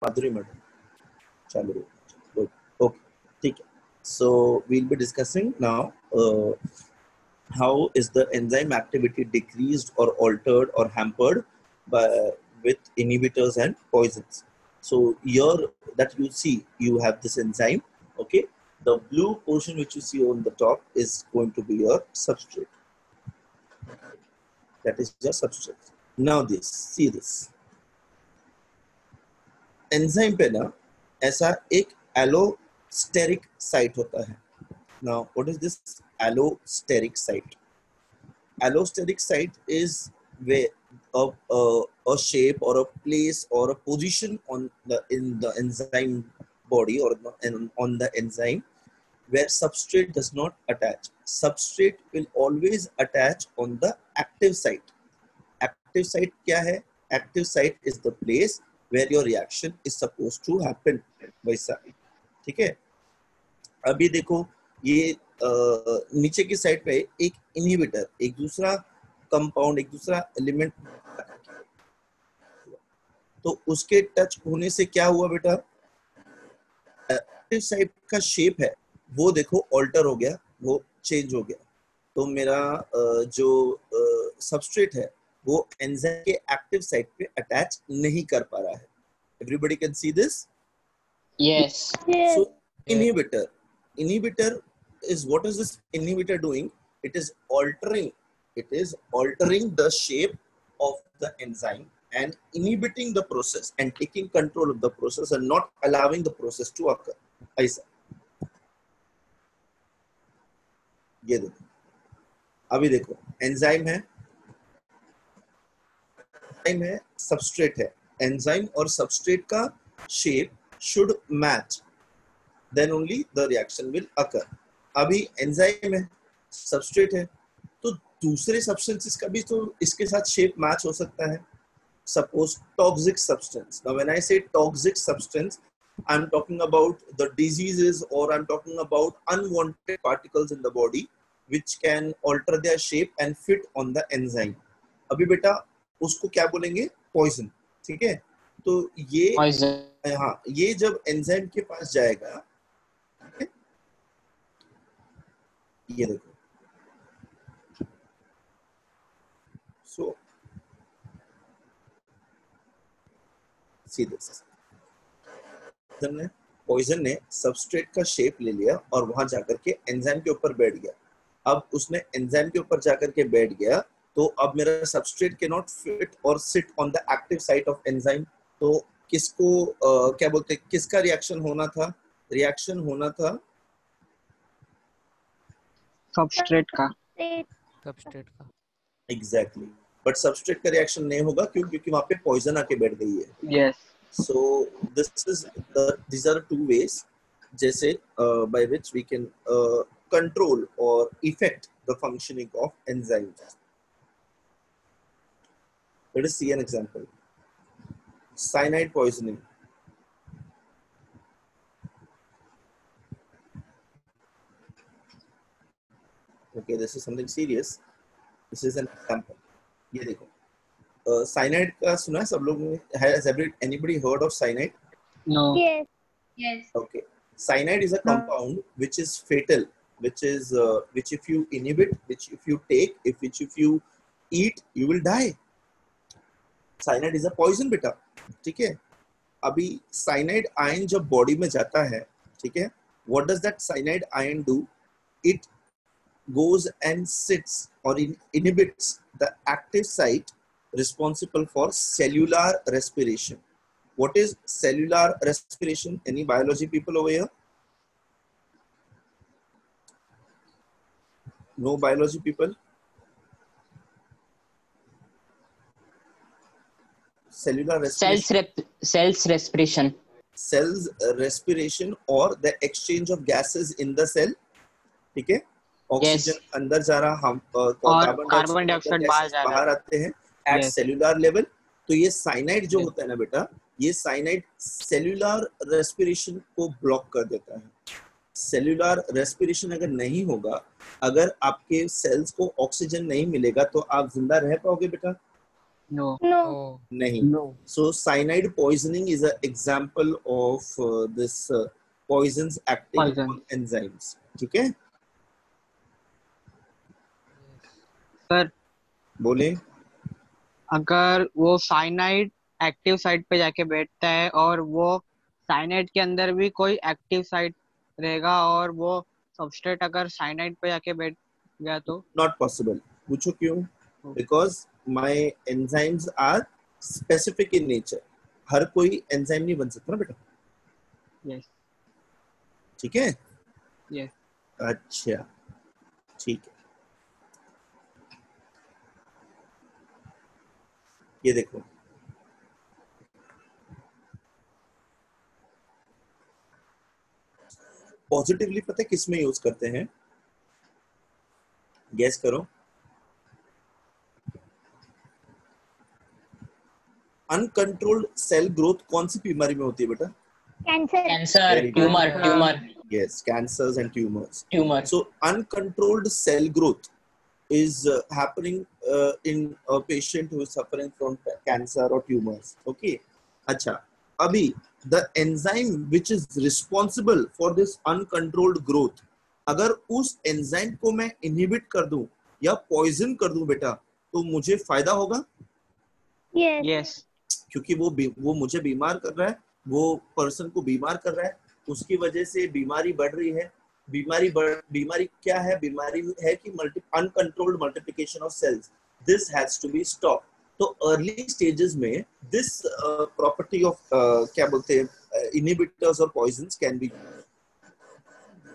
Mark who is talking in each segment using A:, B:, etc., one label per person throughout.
A: माधुरी madam चालू है, okay ठीक है. So we'll be discussing now how is the enzyme activity decreased or altered or hampered by with inhibitors and poisons. So here that you see, you have this enzyme. Okay, the blue portion which you see on the top is going to be your substrate. That is your substrate. Now this, see this enzyme पे ना ऐसा एक allosteric site होता है. Now what is this allosteric site? Allosteric site is where a shape or a place or a position on in the enzyme body or on the enzyme where substrate does not attach. Substrate will always attach on the active site. Active site क्या है? Active site is the place where your reaction is supposed to happen. वैसा, ठीक है. अभी देखो ये नीचे की साइड पे एक इनहिबिटर, एक दूसरा कंपाउंड, एक दूसरा एलिमेंट, तो उसके टच होने से क्या हुआ बेटा? एक्टिव साइट का शेप है वो देखो ऑल्टर हो गया, वो चेंज हो गया. तो मेरा जो सबस्ट्रेट है वो एंजाइम के एक्टिव साइट पे अटैच नहीं कर पा रहा है. Everybody can see this?
B: Yes.
A: So inhibitor is, what is this inhibitor doing? It is altering the shape of the enzyme and inhibiting the process and taking control of the process and not allowing the process to occur. ऐसा. ये देखो, अभी देखो enzyme है, substrate है. Enzyme और substrate का shape should match, then only the reaction will occur. अभी एंजाइम है, सबस्ट्रेट है, तो दूसरे सब्सटेंसेस का भी तो इसके साथ शेप मैच हो सकता है. Suppose toxic substance. Now when I say toxic substance, I'm talking about the diseases or I'm talking about unwanted particles in the body which can alter their shape and fit on the enzyme. अभी बेटा उसको क्या बोलेंगे? Poison. ठीक है. तो ये
B: Poison.
A: हाँ, ये जब एंजाइम के पास जाएगा, ये देखो, सो सी दिस, पॉइजन ने सबस्ट्रेट का शेप ले लिया और वहां जाकर के एंजाइम के ऊपर बैठ गया. अब उसने एंजाइम के ऊपर जाकर के बैठ गया, तो अब मेरा सबस्ट्रेट कैन नॉट फिट और sit on the active site of enzyme. तो किसको क्या बोलते हैं, किसका रिएक्शन होना था? रिएक्शन होना था
C: सबस्ट्रेट का.
A: एग्जैक्टली. बट सबस्ट्रेट का रिएक्शन नहीं होगा, क्यों? क्योंकि वहां पे पॉइजन आके बैठ गई है.
C: Yes.
A: So these are two ways जैसे by which we can control or affect the functioning of enzymes. Let us see an example. Cyanide poisoning. Okay, this is something serious. This is an example. ये देखो, cyanide का सुना है सब लोगों ने? Has anybody heard of cyanide?
C: No.
D: Yes. Yes.
A: Okay, cyanide is a compound which is fatal, which if you inhibit, which if you take, which if you eat, you will die. Cyanide is a poison बेटा, ठीक है. अभी cyanide ion जब body में जाता है, ठीक है, what does that cyanide ion do? It goes and sits or inhibits the active site responsible for cellular respiration. What is cellular respiration? Any biology people over here? No biology people? Cellular respiration.
B: Cells respiration.
A: Cells respiration or the exchange of gases in the cell. ठीक है. Oxygen अंदर जा रहा, हम
C: carbon dioxide
A: बाहर आते हैं eight cellular level. तो ये साइनाइड जो होता है ना बेटा, ये साइनाइड सेल्यूलर रेस्पिरेशन को ब्लॉक कर देता है. सेल्यूलर रेस्पिरेशन अगर नहीं होगा, अगर आपके सेल्स को ऑक्सीजन नहीं मिलेगा, तो आप जिंदा रह पाओगे बेटा?
C: No.
D: No.
A: नहीं.
C: No.
A: So cyanide poisoning is an example of this poisons acting
C: Poison.
A: on enzymes. ठीक है,
C: सर
A: बोले.
C: अगर वो साइनाइड एक्टिव साइट पे जाके बैठता है और वो साइनाइड के अंदर भी कोई एक्टिव साइट रहेगा और वो सबस्ट्रेट अगर साइनाइड पे जाके बैठ गया तो
A: Not possible. पूछो क्यों? Because my enzymes are specific in nature. हर कोई एंजाइम नहीं बन सकता ना बेटा.
C: यस
A: ठीक है,
C: यस
A: अच्छा, ठीक है. ये देखो, पॉजिटिवली पता है किस में यूज करते हैं? गैस करो. अनकंट्रोल्ड सेल ग्रोथ कौन सी बीमारी में होती है बेटा?
D: Cancer.
B: Cancer,
A: Very good.
B: tumor.
A: Yes, cancers and tumors.
B: Tumor.
A: So uncontrolled cell growth is happening in a patient who is suffering from cancer or tumors. Okay. अच्छा, अभी the enzyme which is responsible for this uncontrolled growth, अगर उस enzyme को मैं inhibit कर दूं या poison कर दूं बेटा, तो मुझे फायदा होगा,
D: Yes.
C: यस
A: क्योंकि वो मुझे बीमार कर रहा है, वो पर्सन को बीमार कर रहा है, उसकी वजह से बीमारी बढ़ रही है. बीमारी क्या है? बीमारी है कि uncontrolled multiplication of cells. This has to be stop. तो अर्ली स्टेजेस में दिस प्रॉपर्टी ऑफ क्या बोलते हैं, इनहिबिटर्स और poisons can be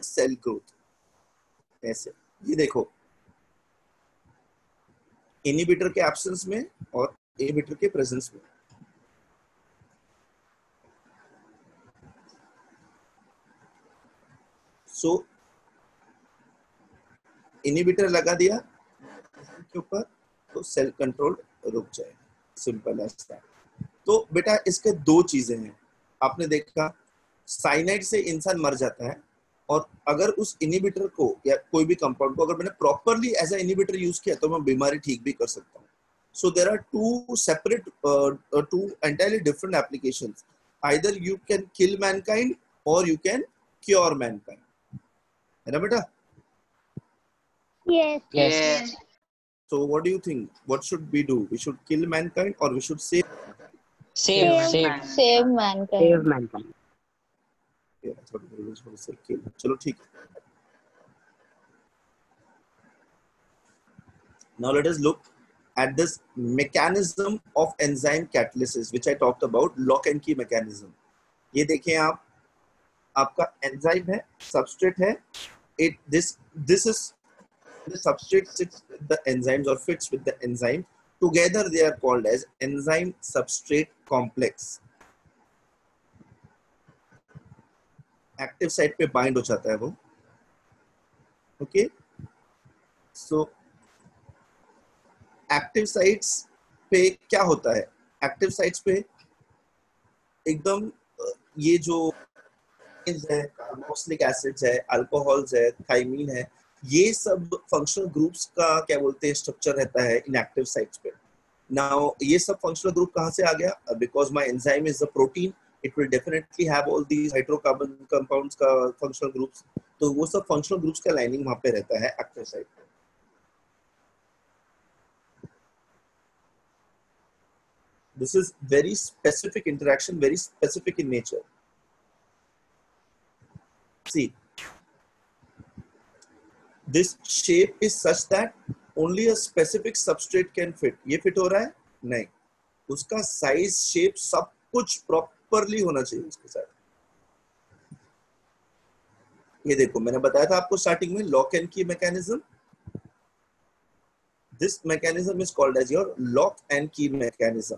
A: cell growth. ऐसे ये देखो, इनहिबिटर के एब्सेंस में और इनहिबिटर के प्रेजेंस में. सो इनहिबिटर लगा दिया के ऊपर तो सेल कंट्रोल रुक जाएगा. Simple as that. तो बेटा इसके दो चीजें हैं. आपने देखा साइनाइड से इंसान मर जाता है, और अगर उस इनहिबिटर को या कोई भी कंपाउंड को अगर मैंने properly as a inhibitor use किया तो मैं बीमारी ठीक भी कर सकता हूँ. So there are two separate, two entirely different applications. Either you can kill mankind or you can cure mankind. है ना बेटा?
D: Yes.
B: Yes.
A: So what do you think? What should we do? We should kill mankind or we should save?
B: Save.
D: Save mankind.
C: Save Mankind
A: Yeah, I thought we were supposed to say kill. चलो ठीक. Now let us look at this mechanism of enzyme catalysis, which I talked about, lock and key mechanism. ये देखें आप, आपका enzyme है, substrate है. This is the substrate sits with the enzymes or fits with the enzyme. Together they are called as enzyme substrate complex. Active site पे bind हो जाता है वो. ओके, सो एक्टिव साइट्स पे क्या होता है? एक्टिव साइट्स पे एकदम ये जो है, कार्बोक्सिलिक एसिड्स है, अल्कोहल्स है, थाइमीन है, ये सब फंक्शनल ग्रुप्स का क्या बोलते हैं स्ट्रक्चर रहता है इन एक्टिव साइट्स पे. नाउ ये सब फंक्शनल ग्रुप कहाँ से आ गया? Because my enzyme is a protein, it will definitely have all these hydrocarbon compounds का functional groups. तो वो सब functional groups का lining वहाँ पे रहता है active site पे. This is very specific interaction, very specific in nature. See, this shape is such that only a specific substrate can fit. ये fit हो रहा है? नहीं. उसका size, shape सब कुछ प्रॉपरली होना चाहिए उसके साथ. ये देखो, मैंने बताया था आपको स्टार्टिंग में lock and key mechanism. This mechanism is called as your lock and key mechanism.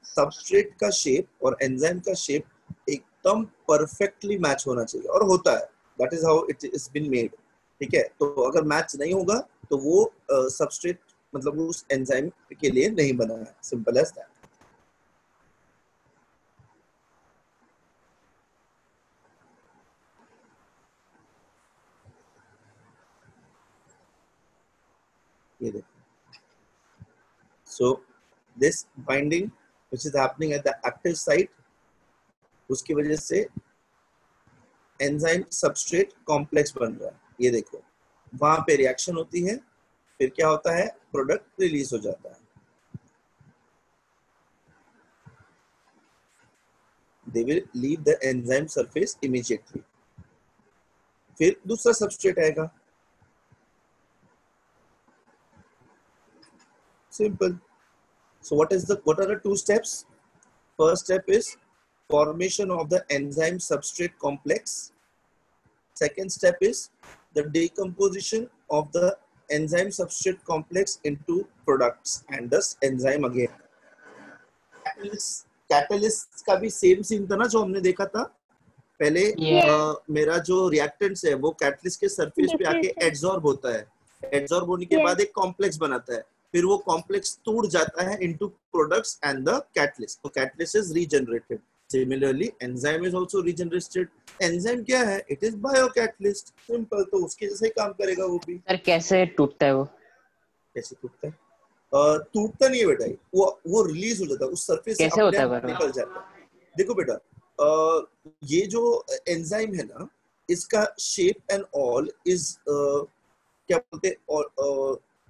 A: Substrate का शेप और एंजाइम का शेप एकदम परफेक्टली मैच होना चाहिए, और होता है. That is how it is been made. ठीक है, तो अगर मैच नहीं होगा तो वो सबस्ट्रेट मतलब उस एंजाइम के लिए नहीं बना है. Simple as that. ये देखो, सो this binding which is happening at the active site, उसकी वजह से एंजाइम सबस्ट्रेट कॉम्प्लेक्स बन रहा है। ये देखो वहां पे रिएक्शन होती है, फिर क्या होता है, प्रोडक्ट रिलीज हो जाता है। They will leave the enzyme surface immediately. फिर दूसरा सबस्ट्रेट आएगा, simple. So what are the two steps? First step is formation of the enzyme substrate complex. Second step is the decomposition of the enzyme substrate complex into products and thus enzyme again. Catalyst का भी same scene था ना जो हमने देखा था पहले। मेरा जो रिएक्टेंट्स है वो कैटलिस्ट के सरफेस पे आके एड्सॉर्ब होता है, एड्सॉर्ब होने के बाद एक कॉम्प्लेक्स बनाता है, फिर वो कॉम्प्लेक्स टूट जाता है into products and the catalyst. तो catalyst is regenerated. Similarly enzyme is also regenerated. Enzyme क्या है? It is biocatalyst, simple. तो उसके जैसे ही काम करेगा वो भी।
B: सर कैसे टूटता है वो?
A: कैसे टूटता है? टूटता नहीं है बेटा, वो रिलीज हो जाता है, उस सरफेस से अपने आप निकल जाता है। देखो बेटा, ये जो एंजाइम है ना, इसका शेप एंड ऑल इज क्या बोलते हैं,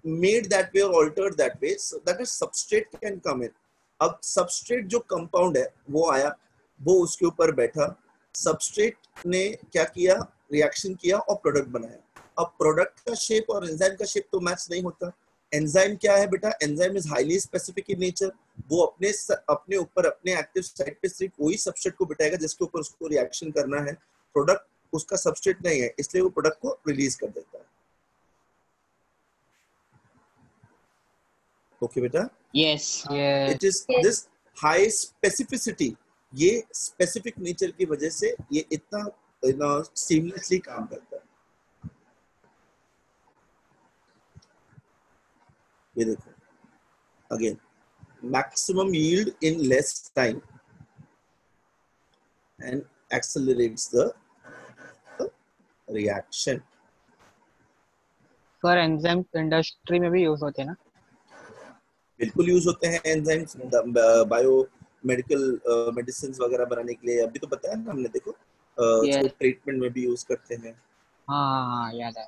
A: मेड दैट वे और altered that way so that is substrate can come in. अब सबस्ट्रेट जो कंपाउंड है वो आया, वो उसके ऊपर बैठा, सबस्ट्रेट ने क्या किया, रिएक्शन किया और प्रोडक्ट बनाया। अब प्रोडक्ट का शेप और एंजाइम का शेप तो मैच नहीं होता। एंजाइम क्या है बेटा? Enzyme is highly specific in nature. वो अपने ऊपर अपने एक्टिव साइट पे सिर्फ वही सबस्ट्रेट को बिठाएगा जिसके ऊपर उसको रिएक्शन करना है। प्रोडक्ट उसका सबस्ट्रेट नहीं है, इसलिए वो प्रोडक्ट को रिलीज कर देता है। ओके बेटा?
B: Yes.
A: It is this high specificity, ये स्पेसिफिक नेचर की वजह से ये इतना सीमलेसली काम करता है। ये देखो again, maximum yield in less time and accelerates the reaction.
C: Sir enzyme industry में भी यूज होते हैं ना?
A: बिल्कुल यूज होते हैं एंजाइम्स बायो मेडिकल मेडिसिन वगैरह बनाने के लिए। अभी तो बताया ना हमने, देखो ट्रीटमेंट में भी यूज करते हैं।
C: हाँ याद है।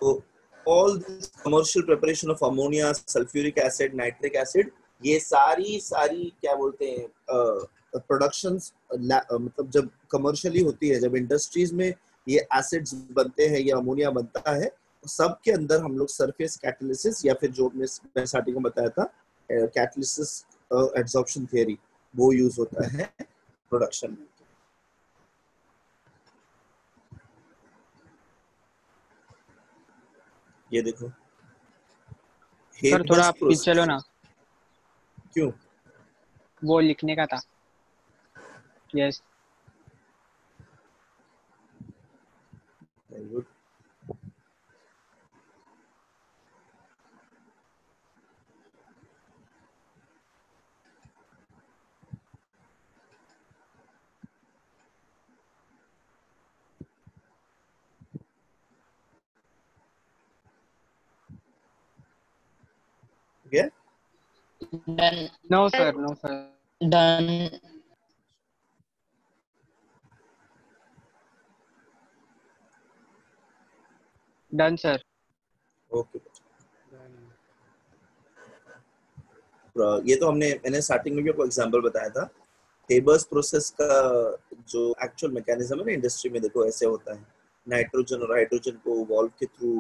A: So all this commercial preparation of ammonia, sulfuric acid, nitric acid, ये सारी क्या बोलते हैं प्रोडक्शंस, मतलब जब कमर्शियली होती है, जब इंडस्ट्रीज में ये एसिड्स बनते हैं, ये अमोनिया बनता है, तो सब के अंदर हम लोग सरफेस कैटालिसिस या फिर जो मैं स्टार्टिंग में बताया था कैटालिसिस एब्जॉर्प्शन थियरी, वो यूज होता है प्रोडक्शन में। ये देखो
C: सर थोड़ा पीछे चलो ना।
A: क्यों?
C: वो लिखने का था। Yes.
A: Very good. Yeah?
B: Done.
C: No sir, no sir.
B: Done.
C: Done sir.
A: Okay. ये तो मैंने स्टार्टिंग में भी आपको एग्जांपल बताया था। हेबर्स प्रोसेस का जो एक्चुअल मैकेनिज्म है ना इंडस्ट्री में, देखो ऐसे होता है। नाइट्रोजन और हाइड्रोजन को वॉल्व के थ्रू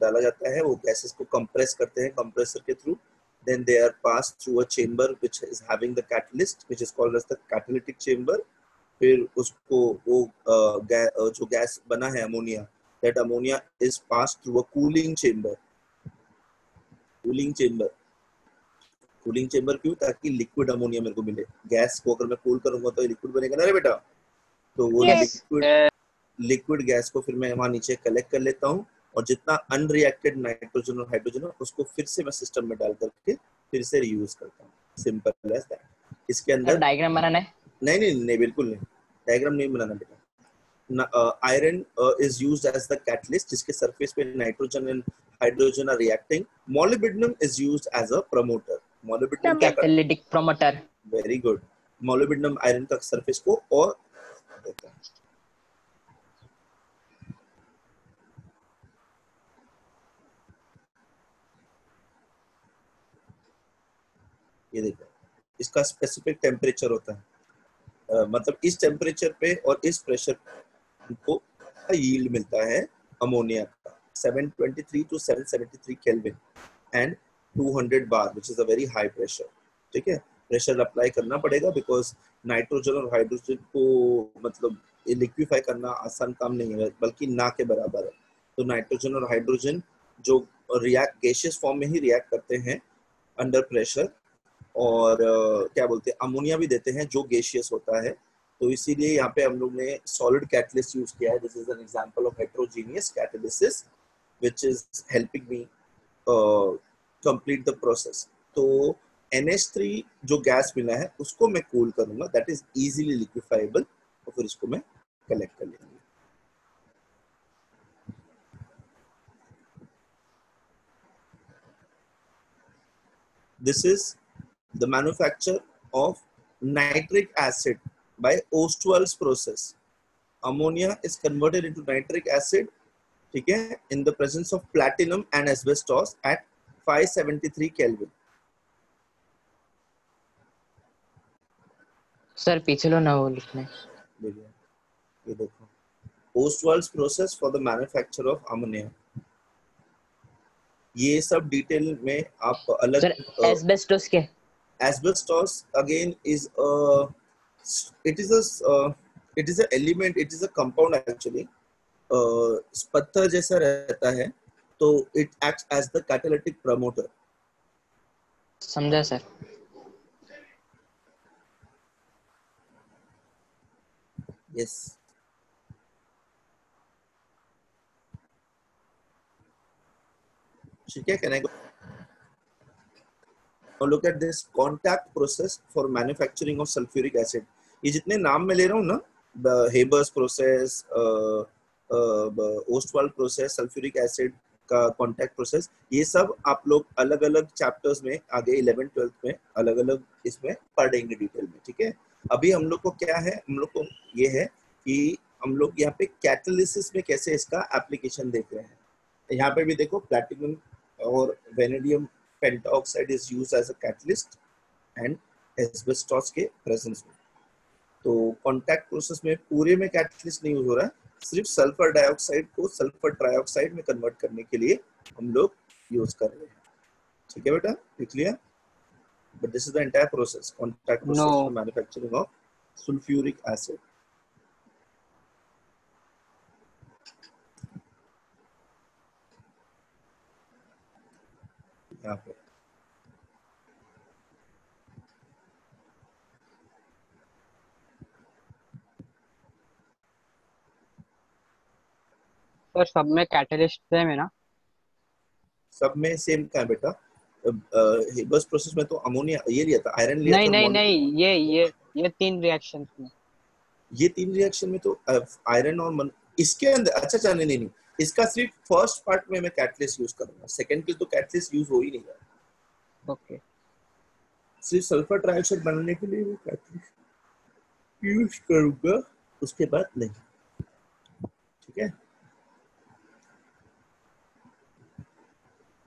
A: डाला जाता है, वो गैसेस को कंप्रेस करते हैं कंप्रेसर के through, then they are passed through a chamber which is having the catalyst which is called as the catalytic chamber। फिर उसको वो जो गैस बना है ammonia, that ammonia is passed through a cooling chamber। Cooling chamber क्यों? ताकि liquid ammonia मेरे को मिले। गैस को अगर मैं कूल करूंगा तो लिक्विड बनेगा ना रे बेटा, तो वो लिक्विड गैस को फिर मैं वहां नीचे कलेक्ट कर लेता हूँ, और जितना अनरिएक्टेड नाइट्रोजन और हाइड्रोजन है उसको फिर से मैं सिस्टम में डाल करके फिर से रीयूज करता हूँ। सिंपल है। इसके अंदर
B: डायग्राम बनाना है?
A: नहीं बिल्कुल नहीं, डायग्राम नहीं बनाना बेटा। iron is used as the catalyst, जिसके surface पे nitrogen and hydrogen are reacting. Molybdenum is used as a promoter. Molybdenum क्या करता है?
B: Catalytic promoter.
A: Very good. Molybdenum iron का surface को और देता है. ये देखो, इसका स्पेसिफिक टेम्परेचर होता है, मतलब इस टेम्परेचर पे और इस प्रेशर को यील्ड मिलता है अमोनिया का 723 to 773 kelvin and 200 bar, which is a very high pressure. ठीक है, प्रेशर अप्लाई करना पड़ेगा बिकॉज नाइट्रोजन और हाइड्रोजन को मतलब लिक्विफाई करना आसान काम नहीं है, बल्कि ना के बराबर है. तो नाइट्रोजन और हाइड्रोजन जो रिएक्ट गैसियस फॉर्म में ही रिएक्ट करते हैं अंडर प्रेशर, और क्या बोलते हैं, अमोनिया भी देते हैं जो गैसियस होता है. तो इसीलिए यहाँ पे हम लोग ने सॉलिड कैटलिस्ट यूज किया है. This is an example of heterogeneous catalysis which is helping me complete the process. तो NH3 जो गैस मिला है उसको मैं कूल करूंगा, दैट इज इजीली लिक्विफाइबल, और फिर इसको मैं कलेक्ट कर लेंगे. This is the manufacture of nitric acid by Ostwald's process. Ammonia is converted into nitric acid, ठीक है, in the presence of platinum and asbestos at 573 Kelvin.
B: Sir पीछे लो ना वो लिखने.
A: ये देखो, Ostwald's process for the manufacture of ammonia. ये सब डिटेल में आप अलग.
B: सर एस्बेस्टोस के.
A: Asbestos again is a, it is a element, it is a compound actually. पत्थर जैसा रहता है, तो it acts as the catalytic promoter.
B: समझा सर.
A: Yes. ठीक है, can I go? Now look at this contact process for manufacturing of sulfuric acid. ये जितने नाम मैं ले रहा हूँ ना, the Haber's process, Ostwald process, sulfuric acid का contact process, ये सब आप लोग अलग अलग चैप्टर्स में आगे 11th 12th में अलग अलग इसमें पढ़ेंगे डिटेल में. ठीक है, अभी हम लोग को क्या है, हम लोग को ये है कि हम लोग यहाँ पे कैटालिसिस में कैसे इसका एप्लीकेशन देख रहे हैं. यहाँ पे भी देखो, प्लैटिनम और vanadium pentoxide is used as a catalyst and asbestos के प्रेजेंस में. तो कॉन्टैक्ट प्रोसेस में पूरे में कैटलिस्ट नहीं यूज हो रहा है, सिर्फ सल्फर डाइऑक्साइड को सल्फर ट्राइऑक्साइड में कन्वर्ट करने के लिए हम लोग यूज कर रहे हैं. ठीक है बेटा, देख लिया. But this is the entire process, contact process for manufacturing of sulphuric acid. यहाँ पे
C: सर सब में कैटलिस्ट सेम है ना?
A: सब में सेम का है बेटा. हेबर्स प्रोसेस में तो अमोनिया ये लिया था, आयरन लिया था.
C: नहीं ये तीन रिएक्शंस में,
A: ये तीन रिएक्शन में तो आयरन और इसके अंदर. अच्छा नहीं नहीं, इसका सिर्फ फर्स्ट पार्ट में मैं कैटलिस्ट यूज करूंगा, सेकंड के तो कैटलिस्ट यूज हो ही नहीं रहा.
C: ओके.
A: सिर्फ सल्फर ट्राइऑक्साइड बनाने के लिए मैं कैटलिस्ट यूज करूंगा, उसके बाद नहीं. ठीक है,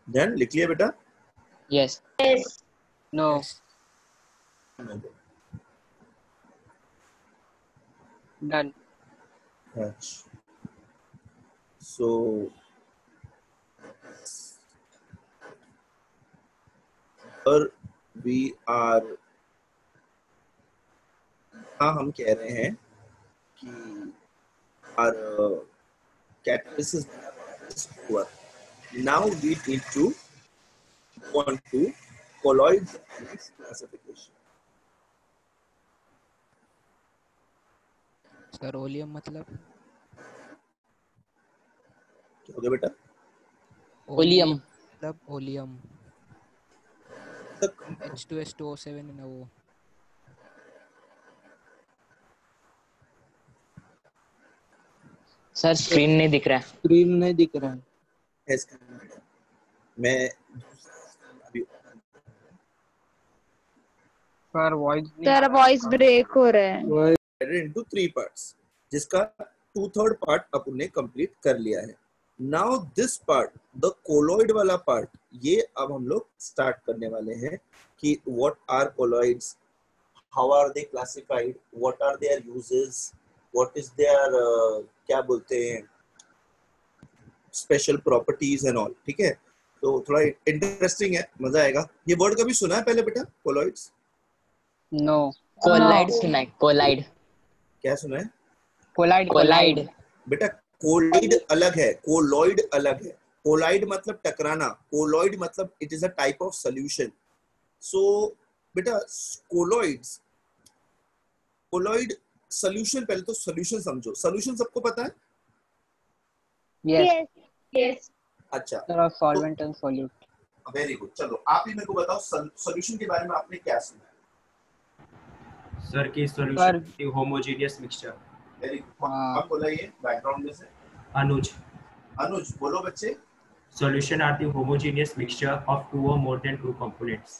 A: ध्यान लिख लिया बेटा.
B: Yes.
C: No. Done.
A: So we are, हाँ हम कह रहे हैं कि our catalysis हुआ. Now we need to go on to colloid classification.
E: Sir oleum मतलब
A: क्या हो गया बेटा?
B: ओलियम.
E: मतलब ओलियम H2S2O7 है ना वो.
B: सर स्क्रीन नहीं दिख रहा है।
C: स्क्रीन नहीं दिख रहा है।
A: Yes, मैं अभी
C: सर वॉइस नहीं
D: तेरा वॉइस ब्रेक हो रहा है।
A: divided into 3 parts, जिसका 2/3 पार्ट अपन ने कंप्लीट कर लिया है। Now this part, the colloid वाला पार्ट, ये अब हम लोग स्टार्ट करने वाले हैं कि what are colloids, how are they classified, what are their uses, what is their क्या बोलते हैं स्पेशल प्रॉपर्टीज एंड ऑल। ठीक है, तो थोड़ा इंटरेस्टिंग है, मजा आएगा। ये वर्ड कभी सुना है पहले बेटा, कोलॉइड्स?
C: नो।
B: कोलाइड सुना है, कोलाइड।
A: क्या सुना है?
C: Collide
B: collide.
A: बेटा कोलाइड अलग है, कोलॉइड अलग है। कोलाइड मतलब टकराना, कोलॉइड मतलब it is a type of solution. So बेटा कोलॉइड्स, कोलॉइड सॉल्यूशन, पहले तो सॉल्यूशन समझो। सॉल्यूशन सबको पता है?
C: यस।
D: यस
A: अच्छा,
C: sir solvent and solute.
A: Very good. चलो आप ही मेरे को बताओ सॉल्यूशन के बारे में आपने क्या सुना है?
F: सर की solution homogeneous mixture.
A: Very good. आप बोलिए बैकग्राउंड में से।
F: अनुज।
A: अनुज बोलो बच्चे।
F: Solution are the homogeneous mixture of 2 or more than 2 components.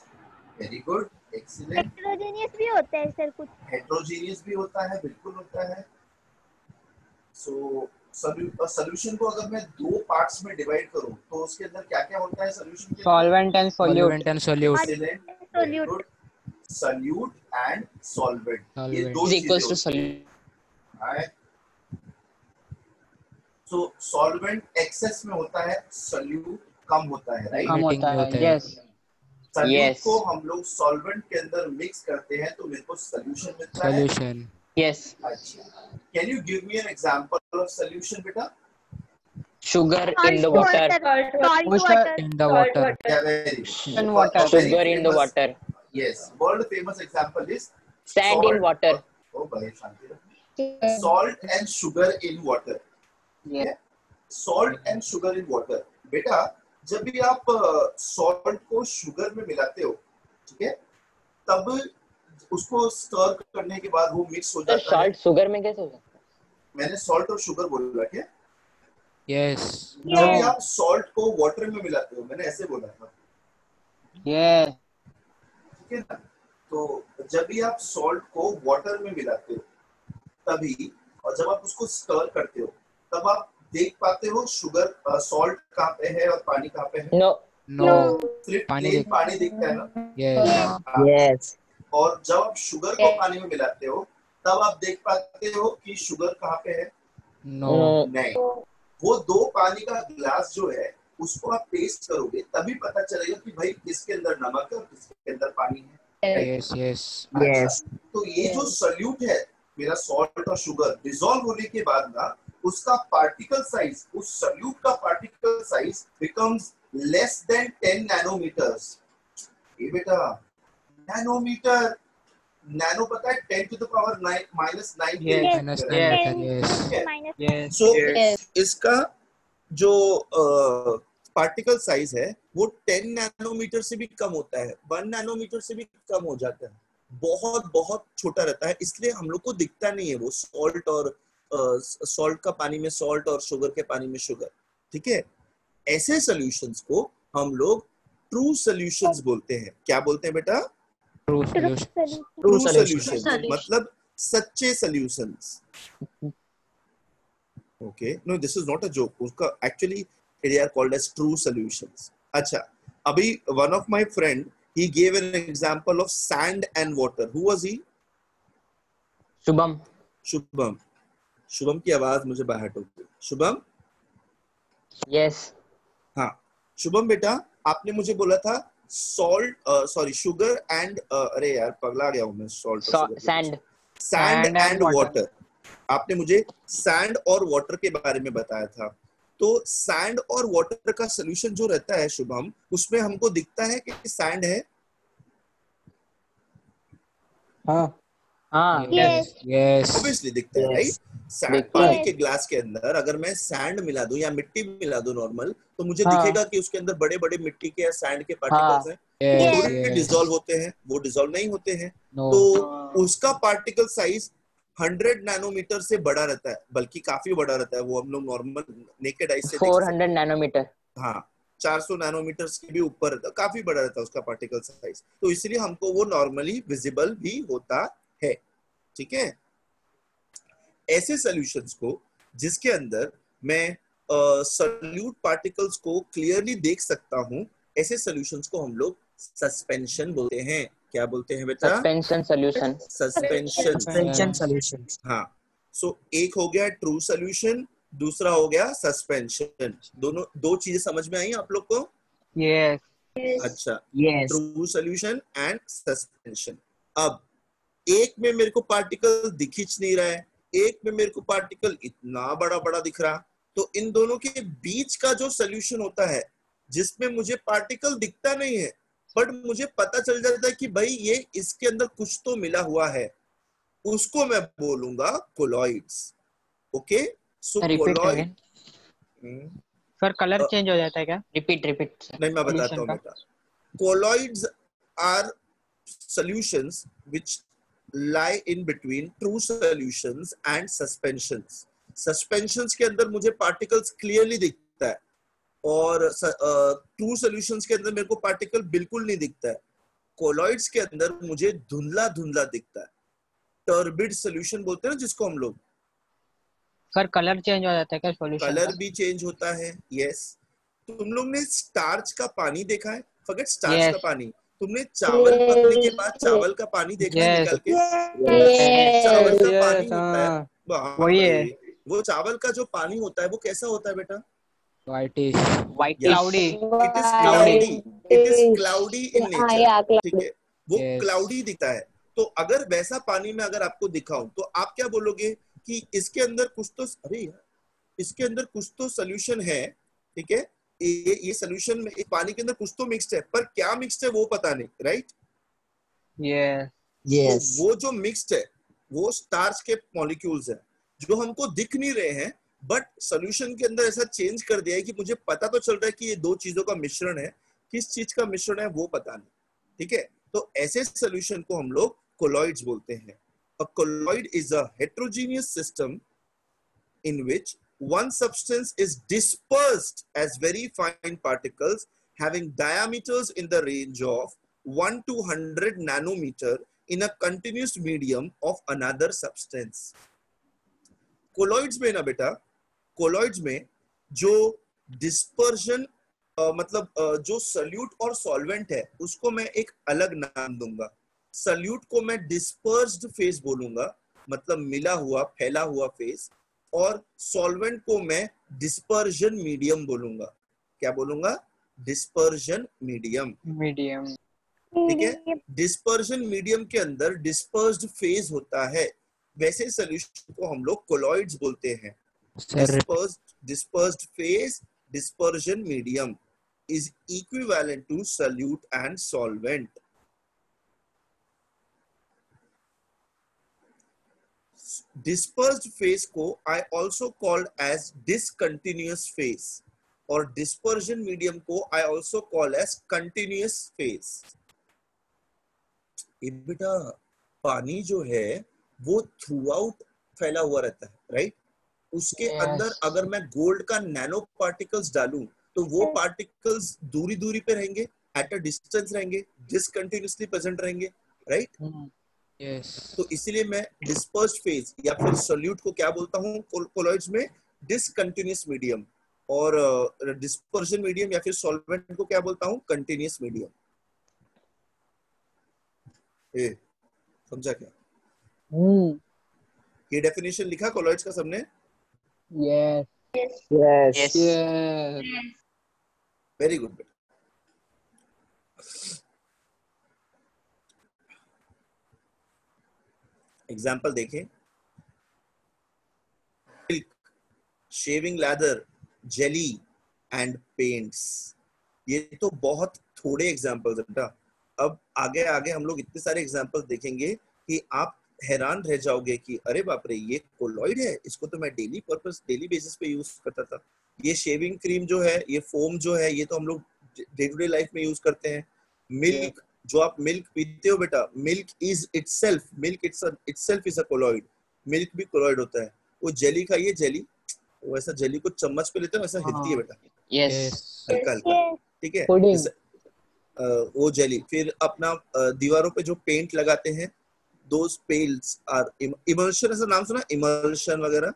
A: Very good, excellent.
D: Heterogeneous भी होता है सर कुछ।
A: हेटेरोजेनियस भी होता है, बिल्कुल होता है। सो सॉल्यूशन को अगर मैं 2 पार्ट्स में डिवाइड करूं तो उसके अंदर क्या-क्या होता है सॉल्यूशन के?
C: Solvent and solute.
E: Solvent and solute.
A: Excellent, very good. Solute and solvent, ये
E: Solvent.
A: दो
B: इज
A: चीजें
B: इक्वल्स टू
A: होती
B: सॉल्यूट।
A: हैं। सो सॉल्वेंट एक्सेस में होता है, सॉल्यूट कम होता है, राइट?
C: कम
E: Meeting
C: होता
E: में होता
C: है।
E: है।
C: यस।
A: Solute
B: Yes.
A: को हम लोग सॉल्वेंट के अंदर मिक्स करते हैं तो मेरे को सॉल्यूशन मिलता है।
E: Solution.
B: यस।
A: अच्छा, can you give me an example of solution बेटा?
B: Sugar in the water.
C: Water
D: water.
E: In the water.
A: Yeah, very good.
C: and water.
A: A very
B: Sugar in the
A: famous-
B: water.
A: Yes, world famous example is
B: Sand in water.
A: Oh, बड़े शांति रखो। Salt and sugar in water.
C: Yes.
A: Salt and sugar in water. बेटा जब भी आप salt को sugar में मिलाते हो, ठीक है, तब उसको स्टर करने के बाद वो मिक्स हो
B: सर
A: जाता है।
B: सॉल्ट शुगर में कैसे हो सकता है?
A: मैंने सॉल्ट और शुगर बोला क्या?
E: Yes.
A: जब भी आप सॉल्ट को वाटर में मिलाते हो, मैंने ऐसे बोला था,
C: यस।
A: ठीक है ना? तो जब भी आप सॉल्ट को वाटर में मिलाते हो तभी, और जब आप उसको स्टर करते हो तब आप देख पाते हो शुगर सॉल्ट कहाँ पे है और पानी कहाँ पे है।
B: नो।
E: No.
A: सिर्फ
E: पानी
A: प्लेन
E: दिख-
A: पानी दिखता है ना।
E: Yes.
A: हाँ।
B: यस।
A: और जब आप शुगर को पानी में मिलाते हो तब आप देख पाते हो कि शुगर कहाँ पे है।
E: No.
A: नहीं, वो 2 पानी का ग्लास जो है उसको आप टेस्ट करोगे तभी पता चलेगा कि भाई किसके अंदर नमक है और किसके अंदर पानी है।
E: Yes. Yes.
B: यस।
A: तो ये जो सॉल्यूट है मेरा सॉल्ट और शुगर डिसॉल्व होने के बाद ना उसका पार्टिकल साइज, उस सॉल्यूट का particle size becomes less than 10 nanometers. ये बेटा नैनोमीटर, नैनो पता है 10 to the power minus 9
C: Yes.
E: Minus 9 meter. Yes.
D: Minus.
C: Yes.
A: So
D: Yes.
A: इसका जो पार्टिकल साइज है वो 10 नैनोमीटर से भी कम होता है, 1 नैनोमीटर से भी कम हो जाता है, बहुत बहुत छोटा रहता है, इसलिए हम लोग को दिखता नहीं है वो सॉल्ट और सॉल्ट का पानी में सॉल्ट और शुगर के पानी में शुगर। ठीक है, ऐसे सॉल्यूशंस को हम लोग ट्रू सॉल्यूशंस बोलते हैं। क्या बोलते हैं बेटा?
E: True solution.
A: True
B: solutions.
A: Solutions मतलब सच्चे solutions. Okay, no this is not a joke, उसका actually they are called as true solutions. अच्छा, अभी one of my friend he gave an example of sand and water. Who was he?
B: Shubham.
A: Shubham. Shubham की आवाज मुझे बाहर हो गई। शुभम,
B: यस।
A: हाँ शुभम बेटा, आपने मुझे बोला था शुगर एंड अरे यार पगला गया हूँ मैं, sand
C: Sand and
A: and
C: water.
A: Water. आपने मुझे सैंड और वाटर के बारे में बताया था। तो सैंड और वाटर का सोल्यूशन जो रहता है शुभम, उसमें हमको दिखता है कि सैंड है।
C: हाँ।
B: हाँ।
E: Yes. Yes.
A: ऑब्वियसली दिखता है,
B: Yes.
A: राइट? सैंड
B: दिखता
D: है।
A: पानी के ग्लास के अंदर अगर मैं सैंड मिला दूं या मिट्टी मिला दूं नॉर्मल, तो मुझे
C: हाँ।
A: दिखेगा कि उसके अंदर बड़े बड़े मिट्टी के या सैंड के पार्टिकल्स हैं। वो
E: Yes.
A: थोड़े
E: Yes.
A: डिसॉल्व होते हैं, वो डिसॉल्व नहीं होते हैं।
E: No.
A: तो उसका पार्टिकल साइज 100 नैनोमीटर से बड़ा रहता है, बल्कि काफी बड़ा रहता है, वो हम लोग नॉर्मल नेकेड आई से देख सकते
B: 400 नैनोमीटर।
A: हैं। हाँ, 400 नैनोमीटर के भी ऊपर रहता है, काफी बड़ा रहता है उसका पार्टिकल साइज, तो इसलिए हमको वो नॉर्मली विजिबल भी होता है। ठीक है, ऐसे सॉल्यूशंस को जिसके अंदर मैं सॉल्यूट पार्टिकल्स को क्लियरली देख सकता हूं, ऐसे सॉल्यूशंस को हम लोग सस्पेंशन बोलते हैं। क्या बोलते हैं बेटा?
B: Suspension solution.
A: Suspension.
E: Suspension
G: solutions.
A: हाँ, सो एक हो गया ट्रू सॉल्यूशन, दूसरा हो गया सस्पेंशन। दोनों दो चीजें समझ में आई आप लोग को?
C: यस
A: अच्छा,
G: Yes.
A: True solution and suspension. अब एक में मेरे को पार्टिकल दिख नहीं रहा है, एक में मेरे को पार्टिकल इतना बड़ा बड़ा दिख रहा, तो इन दोनों के बीच का जो सॉल्यूशन होता है जिसमें मुझे पार्टिकल दिखता नहीं है बट मुझे पता चल जाता है कि भाई ये इसके अंदर कुछ तो मिला हुआ है, उसको मैं बोलूंगा कोलॉइड्स। ओके, सो
B: repeat
A: colloid,
B: again.
C: Sir colour change हो जाता है क्या?
B: रिपीट।
A: नहीं मैं बताता हूँ
C: Solution
A: बेटा। colloids are solutions which lie in between true solutions and suspensions. Suspensions के अंदर मुझे particles clearly दिखता है और true solutions के अंदर मेरे को particle बिल्कुल नहीं दिखता है। colloids के अंदर मुझे धुंधला धुंधला दिखता है। turbid solution बोलते हैं ना जिसको हम लोग।
C: सर कलर चेंज हो जाता है क्या सॉल्यूशन
A: कलर
C: का?
A: भी चेंज होता है। यस, तुम लोग ने स्टार्च का पानी देखा है? Forget starch
C: Yes.
A: का पानी, तुमने चावल पकने के बाद चावल का पानी देखा है
C: Yes.
A: निकाल के?
D: Yes.
A: चावल का
B: Yes,
A: पानी होता है,
B: हाँ।
A: बाप
C: वही
A: रे।
C: है।
A: वो चावल का जो पानी होता है वो कैसा होता है बेटा?
E: Whitish.
B: White
A: Yes.
C: Cloudy.
A: It is cloudy. It is cloudy in nature.
D: yeah,
A: ठीक है, वो
E: Yes.
A: क्लाउडी दिखता है। तो अगर वैसा पानी में अगर आपको दिखाऊं तो आप क्या बोलोगे कि इसके अंदर कुछ तो, अरे यार इसके अंदर कुछ तो सोल्यूशन है। ठीक है, ये सोल्यूशन में एक पानी के अंदर कुछ तो मिक्स्ड है, पर क्या मिक्स्ड है वो पता नहीं, राइट?
C: Yes
G: Yes.
A: तो वो जो मिक्स्ड है वो स्टार्च के मॉलिक्यूल्स है जो हमको दिख नहीं रहे हैं, बट सोल्यूशन के अंदर ऐसा चेंज कर दिया है कि मुझे पता तो चल रहा है कि ये दो चीजों का मिश्रण है, किस चीज का मिश्रण है वो पता नहीं। ठीक है, तो ऐसे सोल्यूशन को हम लोग कोलॉइड्स बोलते हैं। A colloid is a heterogeneous system in which one substance is dispersed as very fine particles having diameters in the range of 1 to 100 nanometer in a continuous medium of another substance. Colloids में ना बेटा, colloids में जो dispersion मतलब जो solute और solvent है उसको मैं एक अलग नाम दूंगा। solute को मैं dispersed phase बोलूंगा, मतलब मिला हुआ फैला हुआ phase, और सॉल्वेंट को मैं डिस्पर्जन मीडियम बोलूंगा। क्या बोलूंगा? Dispersion medium.
C: मीडियम।
A: ठीक है, डिस्पर्जन मीडियम के अंदर डिस्पर्स्ड फेज होता है, वैसे सॉल्यूशन को हम लोग कोलॉइड्स बोलते हैं। Dispersed phase, dispersion medium is equivalent to solute and solvent. Dispersed phase को I also called as discontinuous phase और dispersion medium को I also call as continuous phase। ये बेटा पानी जो है वो थ्रू आउट फैला हुआ रहता है, राइट? उसके
B: Yes.
A: अंदर अगर मैं गोल्ड का नैनो पार्टिकल्स डालूं तो वो पार्टिकल्स दूरी दूरी पे रहेंगे, एट अ डिस्टेंस रहेंगे, डिसकंटिन्यूअसली प्रेजेंट रहेंगे, राइट?
E: Yes.
A: तो इसीलिए मैं डिस्पर्स्ड फेज या फिर सॉल्यूट को क्या बोलता हूँ कोलॉइड्स में? Discontinuous medium. और डिस्पर्जन मीडियम या फिर सॉल्वेंट को क्या बोलता हूँ? Continuous medium. समझा क्या? ये डेफिनेशन लिखा कोलॉइड्स का सबने?
C: Yes
G: Yes.
B: Yes.
A: Very good बेटा। एग्जाम्पल देखें, milk, shaving leather, jelly and paints. ये तो बहुत थोड़े एग्जाम्पल्स बेटा। अब आगे आगे हम लोग इतने सारे एग्जाम्पल्स देखेंगे कि आप हैरान रह जाओगे कि अरे बाप रे ये कोलॉइड है, इसको तो मैं डेली बेसिस पे यूज करता था। ये शेविंग क्रीम जो है, ये फोम जो है, ये तो हम लोग डे टू डे लाइफ में यूज करते हैं। मिल्क, जो आप मिल्क पीते हो बेटा, milk itself is a colloid. Milk भी कोलॉइड होता है। वो जेली खाइए, जेली, वैसा जेली को चम्मच पे लेते हैं वैसा हिलती है बेटा,
B: Yes.
E: Yes.
A: हल्का हल्का,
D: Yes.
A: ठीक है।
B: Pudding.
A: जैसे, वो जेली। फिर अपना दीवारों पे जो पेंट लगाते हैं, दोज पेल्स आर इमल्शन, ऐसा नाम सुना, इमल्शन वगैरह।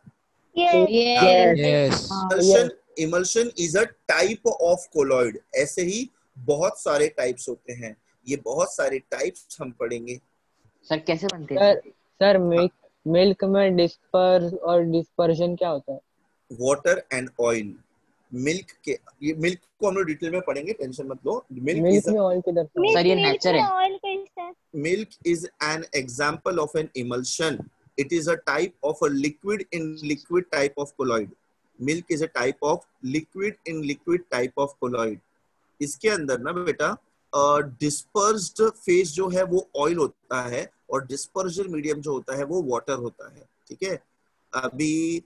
D: Yes.
G: Yes.
E: Yes.
A: Emulsion, emulsion is a type of colloid. ऐसे ही बहुत सारे टाइप्स होते हैं, ये बहुत सारे टाइप्स हम पढ़ेंगे।
B: सर कैसे बनते हैं?
C: सर मिल्क में डिस्पर्स और डिस्पर्जन क्या होता है?
A: Water and oil. मिल्क के, ये मिल्क को हम लोग डिटेल में पढ़ेंगे, टेंशन मत लो। मिल्क
C: मिल्क
A: इज
C: में ऑयल किधर से?
D: Milk,
B: सर ये
D: milk
B: नेचर
D: में
B: है।
D: oil कैसा है?
A: milk is an example of an emulsion. It is a type of a liquid in liquid type of colloid. Milk is a type of liquid in liquid type of colloid. इसके अंदर ना बेटा dispersed phase जो है वो oil होता है और डिस्पर्जन मीडियम जो होता है वो वाटर होता है, ठीक है। अभी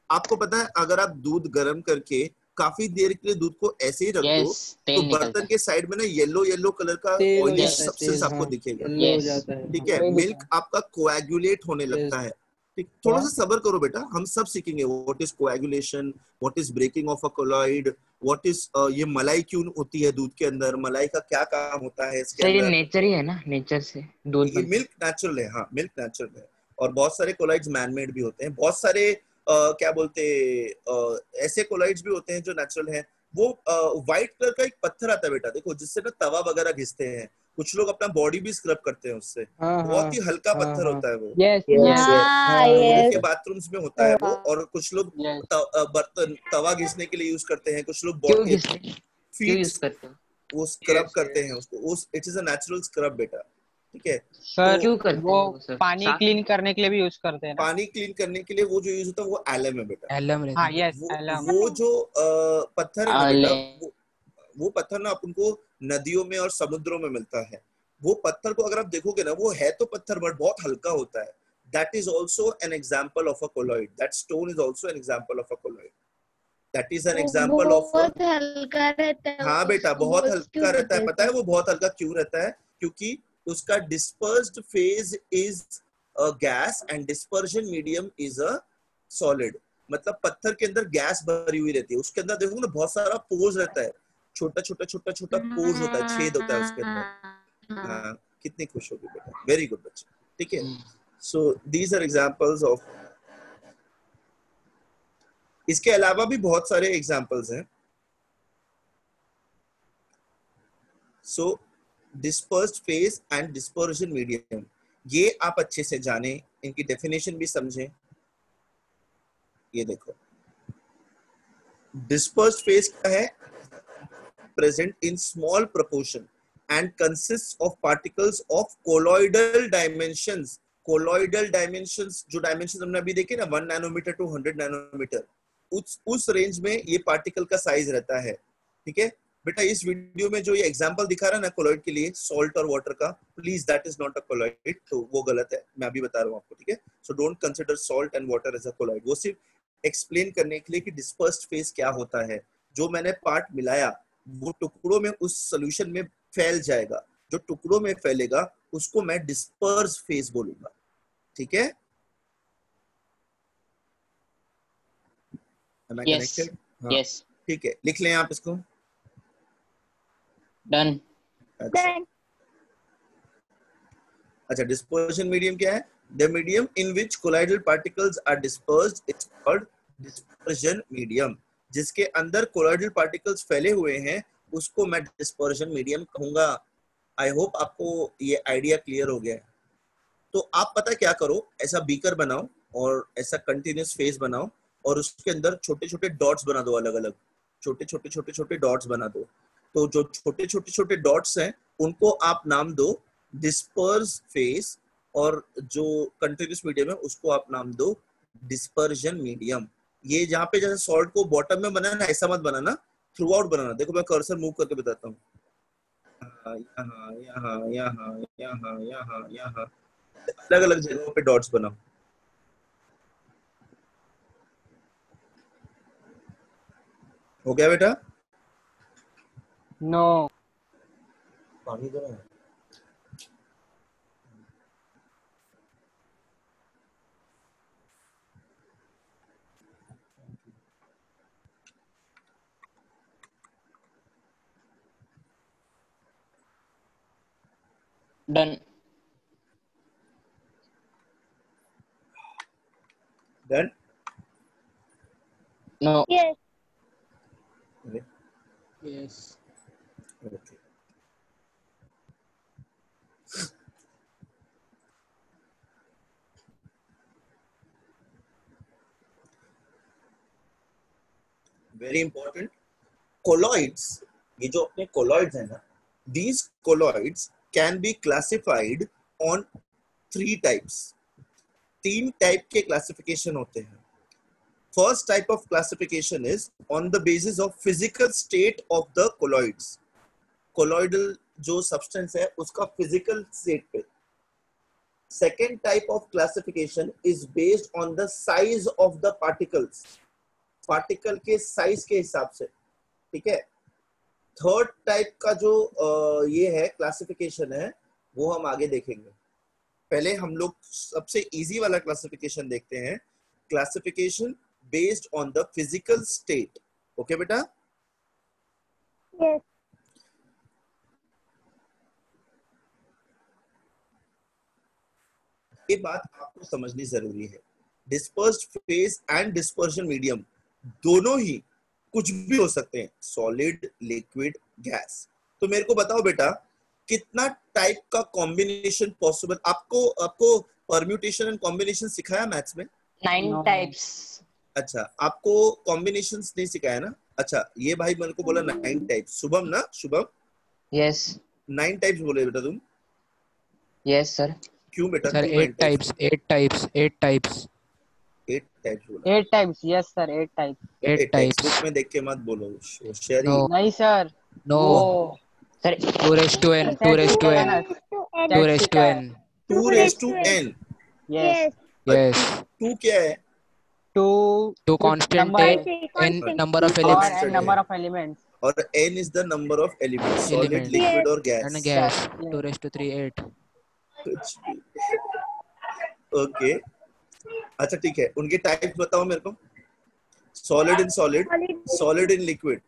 A: आपको पता है, अगर आप दूध गर्म करके काफी देर के लिए दूध को ऐसे ही रख दो,
B: Yes.
A: तो
B: तेल निकलता
A: बर्तन
B: है।
A: के साइड में ना येलो येलो कलर का
C: तेल हो
A: ऑयली
C: जाता है,
A: सब्सटेंस
C: तेल,
A: आपको
C: हाँ,
A: दिखेगा,
C: येलो हो
B: Yes.
C: जाता है।
A: ठीक
C: हाँ,
A: है।
C: वही
A: मिल्क
C: दिखा।
A: आपका कोएगुलेट होने लगता है, ठीक। थोड़ा सा सब्र करो बेटा, हम सब सीखेंगे what is coagulation, what is breaking of a colloid, what is ये मलाई क्यों होती है दूध के अंदर, मलाई का क्या काम होता है इसके
B: सर ये
A: अंदर।
B: नेचर ही है ना, नेचर से दूध
A: ये
B: बनता है।
A: मिल्क नेचुरल है, हाँ मिल्क नेचुरल है। और बहुत सारे कोलाइड्स मैनमेड भी होते हैं, बहुत सारे क्या बोलते ऐसे कोलाइड्स भी होते हैं जो नेचुरल हैं। वो व्हाइट कलर का एक पत्थर आता है बेटा, देखो, जिससे ना तवा वगैरह घिसते हैं, कुछ लोग अपना बॉडी भी स्क्रब करते हैं उससे,
C: हाँ,
A: बहुत ही हल्का
C: हाँ,
A: पत्थर
C: हाँ।
A: होता है वो,
C: यस,
G: Yes.
C: Yes,
G: Yes.
D: हाँ,
A: लोगों
D: yes.
A: के बाथरूम्स में होता है वो। और कुछ लोग
C: यस।
A: बर्तन तवा घिसने के लिए यूज करते हैं, कुछ लोग
B: क्यों
A: बॉडी
B: घिसते हैं? क्यों
A: फीट
B: यूज करते हैं?
A: वो स्क्रब
C: Yes,
A: करते
C: yes.
A: हैं उसको, उस it is a natural scrub बेटा, ठीक है।
C: सर
B: क्यों करते
C: वो
B: हैं वो सर?
C: पानी क्लीन करने के लिए भी यूज करते हैं ना?
A: पानी क्लीन करने के लिए वो जो यूज होता है वो एलम है बेटा।
E: Alum रहता
C: हाँ,
E: है।
C: यस,
A: वो
C: एलम।
A: वो जो पत्थर है ना बेटा,
B: आले।
A: वो पत्थर ना अपन को नदियों में और समुद्रों में मिलता है। वो पत्थर को अगर आप देखोगे ना, वो है तो पत्थर बट बहुत हल्का होता है। That is also an example of a colloid, that stone is also an example of a colloid, that is an
D: वो
A: एग्जाम्पल ऑफ।
D: बहुत हल्का रहता है,
A: हाँ बेटा,
D: उसको
A: बहुत
D: बहुत
A: हल्का
D: क्यों
A: रहता है, पता है
D: सर?
A: वो बहुत हल्का क्यों रहता है? क्योंकि उसका dispersed phase is a gas and dispersion medium is a solid. मतलब पत्थर के अंदर गैस भरी हुई रहती है, उसके अंदर देखो ना बहुत सारा पोर्स रहता है, छोटा छोटा छोटा छोटा पोर्स होता है, छेद होता है उसके अंदर। हाँ, कितनी खुश होगी बेटा, वेरी गुड बच्चे, ठीक है। So these are examples of, इसके अलावा भी बहुत सारे एग्जांपल्स हैं। So dispersed phase and dispersion medium, ये आप अच्छे से जाने, इनकी डेफिनेशन भी समझें। ये देखो, डिस्पर्स्ड फेज क्या है? Present in small proportion and consist of particles of colloidal dimensions. Colloidal dimensions, जो डायमेंशंस हमने अभी देखे ना, 1 नैनोमीटर टू 100 नैनोमीटर, उस रेंज में ये पार्टिकल का साइज रहता है, ठीक है बेटा। इस वीडियो में जो ये एग्जांपल दिखा रहा है ना कोलॉइड के लिए, सॉल्ट और वाटर का, please that is not a colloid, तो वो गलत है, मैं अभी बता रहा हूँ आपको, ठीक है। So don't consider salt and water as a colloid. वो सिर्फ एक्सप्लेन करने के लिए कि डिस्पर्स्ड फेज क्या होता है। जो मैंने पार्ट मिलाया वो टुकड़ों में उस सोल्यूशन में फैल जाएगा, जो टुकड़ों में फैलेगा उसको मैं डिस्पर्स फेज बोलूंगा, ठीक है। Am I
B: Yes.
A: connected? हाँ,
B: Yes.
A: ठीक है, लिख लें आप इसको।
B: Done.
A: अच्छा, अच्छा, डिस्पर्शन मीडियम क्या है? The medium in which colloidal particles are dispersed is called dispersion medium. जिसके अंदर कोलाइडल पार्टिकल्स फैले हुए हैं उसको मैं डिस्पर्जन मीडियम कहूंगा। आई होप आपको ये आइडिया क्लियर हो गया है। तो आप पता क्या करो, ऐसा बीकर बनाओ और ऐसा कंटिन्यूस फेज बनाओ और उसके अंदर छोटे छोटे डॉट्स बना दो, अलग अलग छोटे छोटे छोटे छोटे डॉट्स बना दो। तो जो छोटे छोटे छोटे डॉट्स हैं उनको आप नाम दो डिस्पर्स फेज, और जो कंटिन्यूस मीडियम है उसको आप नाम दो डिस्पर्जन मीडियम। ये जहाँ पे जैसे सॉल्ट को बॉटम में बनाना, ऐसा मत बनाना, थ्रू आउट बनाना। देखो मैं कर्सर मूव करके बताता हूँ, यहाँ यहाँ यहाँ यहाँ यहाँ यहाँ, अलग अलग जगहों पे डॉट्स बनाओ। हो गया बेटा?
C: नो।
A: पानी दो ना।
B: Done.
A: Done.
B: No.
D: Yes.
A: Okay.
E: Yes.
A: Okay. Very important. Colloids, ये जो अपने colloids है ना, these colloids can be classified on 3 types. 3 type के classification होते हैं. First type of classification is on the basis of physical state of the colloids. Colloidal जो substance है उसका physical state पे. Second type of classification is based on the size of the particles. Particle के size के हिसाब से, ठीक है. थर्ड टाइप का जो ये है क्लासिफिकेशन है वो हम आगे देखेंगे. पहले हम लोग सबसे इजी वाला क्लासिफिकेशन देखते हैं. Classification based on the physical state. Okay बेटा.
D: Yes.
A: ये बात आपको समझनी जरूरी है. Dispersed phase and dispersion medium दोनों ही कुछ भी हो सकते हैं, सॉलिड, लिक्विड, गैस. तो मेरे को बताओ बेटा कितना टाइप का कॉम्बिनेशन पॉसिबल. आपको परम्यूटेशन एंड कॉम्बिनेशन सिखाया मैथ्स में?
B: 9
C: No.
B: types.
A: अच्छा, आपको कॉम्बिनेशंस नहीं सिखाया ना. अच्छा, ये भाई मेरे को बोला 9 टाइप्स. शुभम ना, शुभम
B: Yes.
A: 9 टाइप्स बोले बेटा तुम.
B: Yes, sir.
A: क्यों बेटा?
E: Sir,
A: क्यों
E: 8 types. 8 types. 8 types.
A: 8 टाइप्स बोला.
C: 8 types. Yes, sir. 8 types.
E: 8 types.
A: Book में देख के मत बोलो. शेयरिंग.
E: No.
C: नहीं सर.
E: No.
C: वो
B: Sir,
E: 2 raised to n. 2 raised to n. 2 raised to n.
A: 2 raised to n.
C: Yes.
E: Yes.
A: 2 क्या है?
C: 2
E: constant
C: number
E: n
D: Constant.
E: number of
C: और
E: elements
C: n number of elements.
A: और n is the number of elements. Solid,
E: Elements.
A: liquid और gas.
E: and gas.
C: Yeah.
E: 2 raised to 3 8.
A: कुछ भी. Okay. अच्छा ठीक है, उनके टाइप्स बताओ मेरे को. Solid in solid, solid in liquid,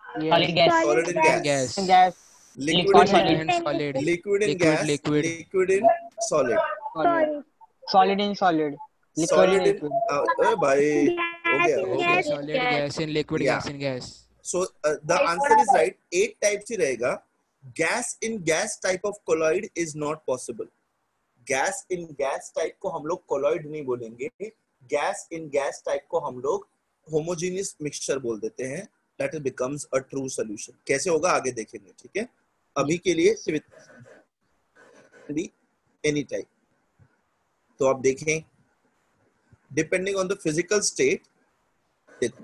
B: solid gas.
A: Solid in
E: And
A: gas,
E: gas.
C: Gas.
A: Liquid
B: Liquid
A: in
E: And solid.
A: Liquid in
E: Liquid,
A: gas,
E: liquid.
A: Liquid in solid,
C: Solid. Solid in solid. Liquid in
A: solid in.
C: liquid.
A: अरे भाई हो
D: Gas
A: गया,
D: in
A: हो
E: Okay,
A: गया.
D: gas.
E: solid gas in liquid
A: Yeah.
E: gas in gas.
A: So the answer is right. 8 types ही रहेगा. Gas in gas type of colloid is not possible. Gas in gas type को हम लोग colloid नहीं बोलेंगे. Gas in gas type को हम लोग homogeneous mixture बोल देते हैं. That it becomes a true solution. कैसे होगा आगे देखेंगे, ठीक है. अभी के लिए सिर्फ एनी टाइप. तो आप देखें depending on the physical state. देखो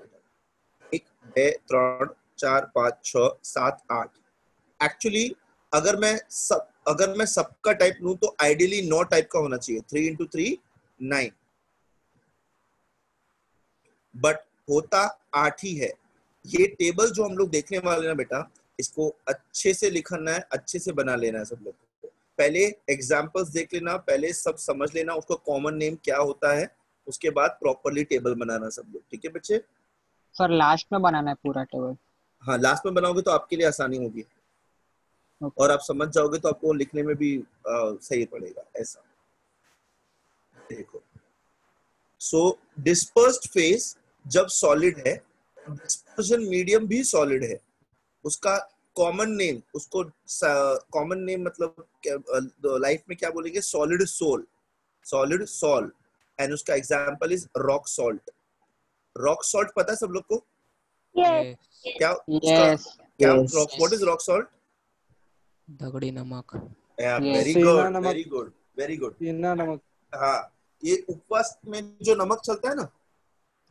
A: 1 2 3 4 5 6 7 8. एक्चुअली अगर मैं सबका टाइप लूं तो आइडियली 9 टाइप का होना चाहिए. 3 into 3 9. बट होता 8 ही है. ये टेबल जो हम लोग देखने वाले ना बेटा, इसको अच्छे से लिखना है, अच्छे से बना लेना है सब लोग को. पहले एग्जांपल्स देख लेना, पहले सब समझ लेना उसको कॉमन नेम क्या होता है, उसके बाद प्रॉपर्ली टेबल बनाना सब लोग. ठीक है बच्चे.
C: सर लास्ट में बनाना है पूरा टेबल.
A: हाँ, लास्ट में बनाओगे तो आपके लिए आसानी होगी.
C: Okay.
A: और आप समझ जाओगे तो आपको लिखने में भी सही पड़ेगा. ऐसा देखो. सो डिस्पर्स्ड फेज जब सॉलिड है, डिस्पर्शन मीडियम भी सॉलिड है. उसका कॉमन नेम, उसको कॉमन नेम मतलब लाइफ में क्या बोलेंगे? Solid sol, solid sol. And उसका example is rock salt. Rock salt पता है सब लोग को?
D: Yes.
A: क्या
C: Yes.
A: क्या
G: Yes.
A: Rock, what is rock salt?
E: दगड़ी नमक.
A: वेरी
H: सीना
A: गुड,
H: नमक.
A: Very good, very good.
H: सीना नमक.
A: हाँ, ये उपवास में जो नमक चलता है ना,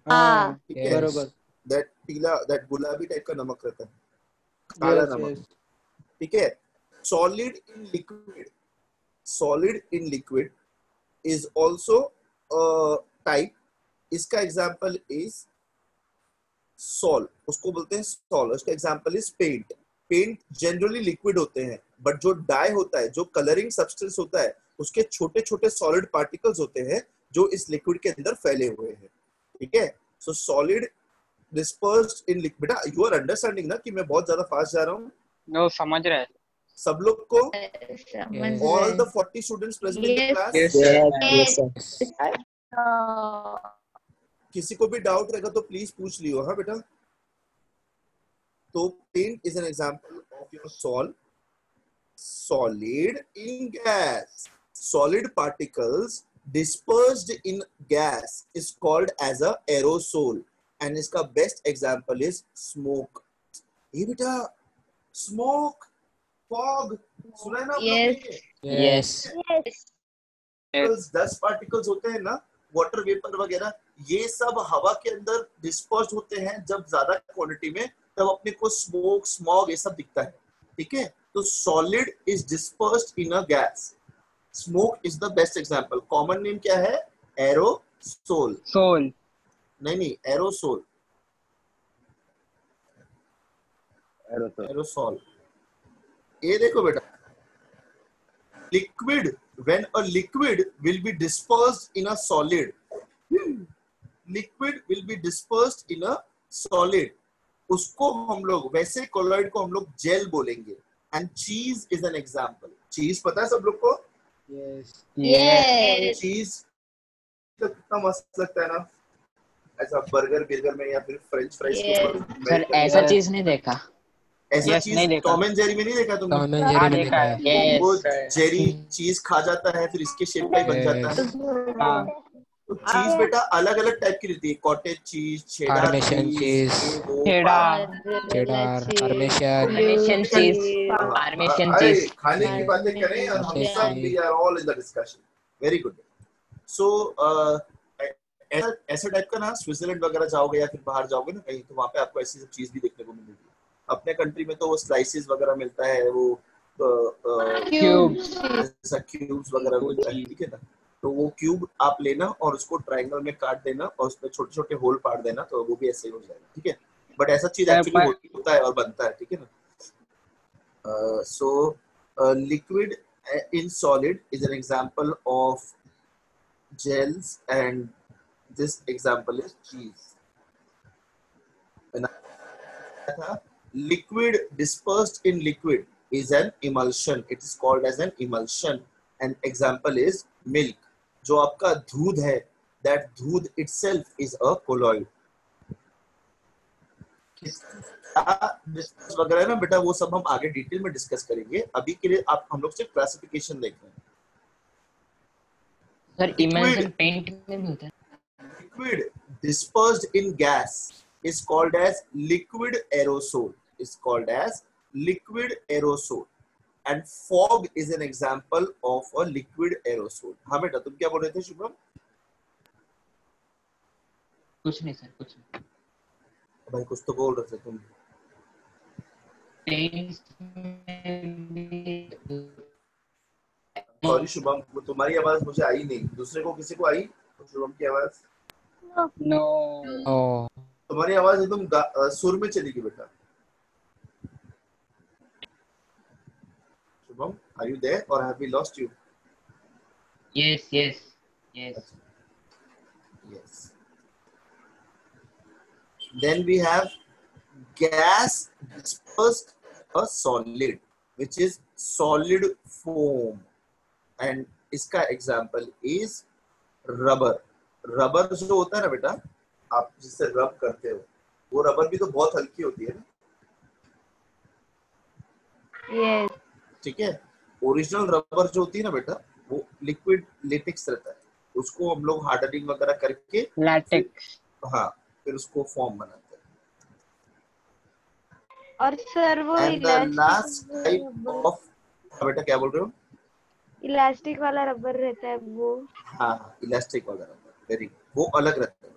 H: हाँ
A: ठीक है,
E: Yes.
H: बरोबर.
A: दैट पीला, दैट गुलाबी टाइप का नमक रहता है, काला
H: Yes,
A: नमक.
H: yes.
A: ठीक है. Solid in liquid, solid in liquid is also type. इसका एग्जांपल इज सॉल, उसको बोलते हैं सॉल. उसका example is paint. Paint generally liquid होते हैं, बट जो डाई होता है, जो कलरिंग सब्सटेंस होता है, उसके छोटे छोटे सॉलिड पार्टिकल्स होते हैं जो इस लिक्विड के अंदर फैले हुए हैं. ठीक है. सो सॉलिड डिस्पर्स्ड इन लिक्विड. बेटा यू आर अंडरस्टैंडिंग ना कि मैं बहुत ज्यादा फास्ट जा रहा हूँ?
C: वो समझ रहे हैं.
A: सब लोग को,
E: Yes.
A: all the 40 students present in the class?
C: Yes,
G: Yes,
C: sir.
G: yes, sir.
E: Yes.
A: किसी को भी डाउट रहेगा तो प्लीज पूछ लियो, हाँ बेटा। तो paint is an example of your solid in gas. Solid particles dispersed in gas is called as a aerosol, and इसका best example is smoke. ये बेटा smoke, fog, सुना है ना आप लोगों ने?
E: Yes.
D: Yes.
A: डस्ट पार्टिकल्स होते हैं ना, वाटर वेपर वगैरह, ये सब हवा के अंदर डिस्पर्स होते हैं जब ज्यादा क्वांटिटी में, तब अपने को स्मोक, स्मॉग ये सब दिखता है। ठीक है, तो solid is dispersed in a gas. Smoke is the best example. Common name क्या है? एरोसोल।
C: Soul.
A: नहीं, एरोसोल, एरोसोल। ये देखो बेटा, liquid, when a liquid will be dispersed in a solid, liquid will be dispersed in a solid, उसको हम लोग, वैसे कोलॉइड को हम लोग जेल बोलेंगे। एंड चीज इज एन एग्जांपल। चीज पता है सब लोग को?
D: Yes.
A: चीज तो कितना मस्त लगता है ना, ऐसा बर्गर में या फिर फ्रेंच फ्राइज के
D: Yes.
A: ऊपर
B: सर
A: melt
B: ऐसा
A: करके।
B: चीज नहीं देखा।
A: ऐसा
C: Yes,
A: चीज
C: नहीं देखा।
A: टॉम एंड जेरी में नहीं देखा तुमने?
E: टॉम एंड जेरी में
C: देखा
E: देखा
C: है।
E: है।
A: वो
B: Yes.
A: जेरी चीज खा जाता है, फिर इसके शेप का ही बन जाता है।
C: हाँ।
A: तो चीज बेटा अलग अलग टाइप की रहती है, कॉटेज चीज, चेडार
E: पार्मेशन
A: चीज,
E: चीज,
A: ये वो
C: Cheddar.
E: Cheddar, parmesan,
B: Parmesan cheese.
A: हाँ,
B: Parmesan
A: अरे
B: cheese.
A: खाने की बातें करें और हम
E: Parmesan
A: सब, we are all in the discussion. Very good. So ऐसा टाइप का ना, स्विट्जरलैंड वगैरह जाओगे या फिर बाहर जाओगे ना कहीं, तो वहाँ पे आपको ऐसी सब चीज भी देखने को मिलेगी। अपने कंट्री में तो वो स्लाइसेस वगैरह मिलता है, वो
C: Cubes.
A: जैसा क्यूब्स वगैरह मिलता है, ठीक है ना। तो वो क्यूब आप लेना और उसको ट्रायंगल में काट देना और उसमें छोटे छोटे होल पाड़ देना, तो वो भी ऐसे ही हो जाएगा। ठीक है, बट ऐसा चीज एक्चुअली होता है और बनता है। ठीक है ना। So liquid in solid is an example of gels, and this example is cheese. Liquid dispersed in liquid is an emulsion. It is called as an emulsion. An example is milk. जो आपका दूध है, that दूध itself is a colloid. Discuss वगैरह ना बेटा, वो सब हम आगे डिटेल में डिस्कस करेंगे। अभी के लिए आप हम लोग सिर्फ क्लासिफिकेशन देख रहे हैं।
B: सर इमल्शन पेंट में मिलता है।
A: Liquid dispersed in gas is called as liquid aerosol. Is called as liquid aerosol. And fog is an example of a liquid aerosol. हाँ बेटा, तुम क्या बोल रहे थे शुभम?
B: कुछ नहीं सर, कुछ नहीं।
A: भाई कुछ तो बोल रहे थे तुम। सॉरी शुभम, वो तुम्हारी आवाज मुझे आई नहीं, दूसरे को किसी को आई? शुभम की आवाज?
C: No.
E: Oh,
A: तुम्हारी आवाज एकदम सुर में चली गई बेटा। Shubham, are you there or have we lost you?
B: Yes, yes, yes.
A: Yes. Then we have gas dispersed a solid, which is solid foam, and इसका example is rubber. रबर जो होता है ना बेटा, आप जिससे रब करते हो, वो रबर भी तो बहुत हल्की होती है ना।
D: Yes.
A: ठीक है, ओरिजिनल रबर जो होती है ना बेटा, वो लिक्विड लेटेक्स रहता है, उसको हम लोग हार्डनिंग वगैरह करके
C: Latex.
A: हाँ फिर उसको फॉर्म बनाते हैं।
D: और सर वो
A: and the last type of, बेटा क्या बोल रहे हो?
D: इलास्टिक वाला रबर रहता है वो।
A: हाँ, इलास्टिक वाला रबर, वेरी, वो अलग रहता है।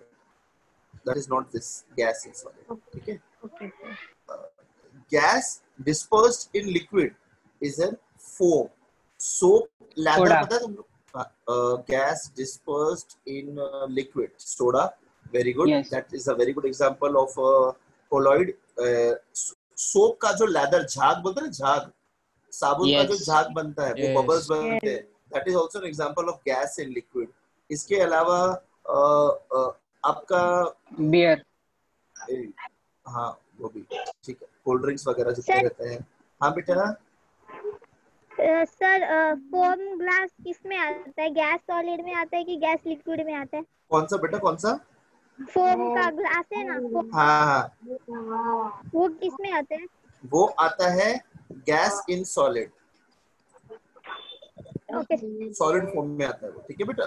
A: That is not this gas is वाला। ठीक है,
D: okay sir.
A: Gas dispersed in liquid is an foam. Soap leather
C: soda.
A: पता है तुम लोग? Gas dispersed in liquid, soda, very good.
C: Yes.
A: That is a very good example of colloid. Soap का जो leather, झाग बोलते हैं ना, झाग, साबुन का जो
B: Yes.
A: झाग बनता है, वो
E: Yes.
A: बबल्स बनते हैं, that is also an example of gas in liquid. इसके अलावा आपका
C: Beer.
A: हाँ वो भी ठीक है, कोल्ड ड्रिंक्स वगैरह जितने
D: Sir.
A: रहते हैं। हाँ बेटा,
H: सर फोम ग्लास किसमें आता है? गैस सॉलिड में आता है कि गैस लिक्विड में आता है?
A: कौन सा बेटा, कौन सा?
H: फोम का ग्लास है ना, फोम,
A: हाँ,
H: वो किसमें आता है?
A: वो आता है gas in solid,
H: okay.
A: Solid form में आता है वो, ठीक है बेटा?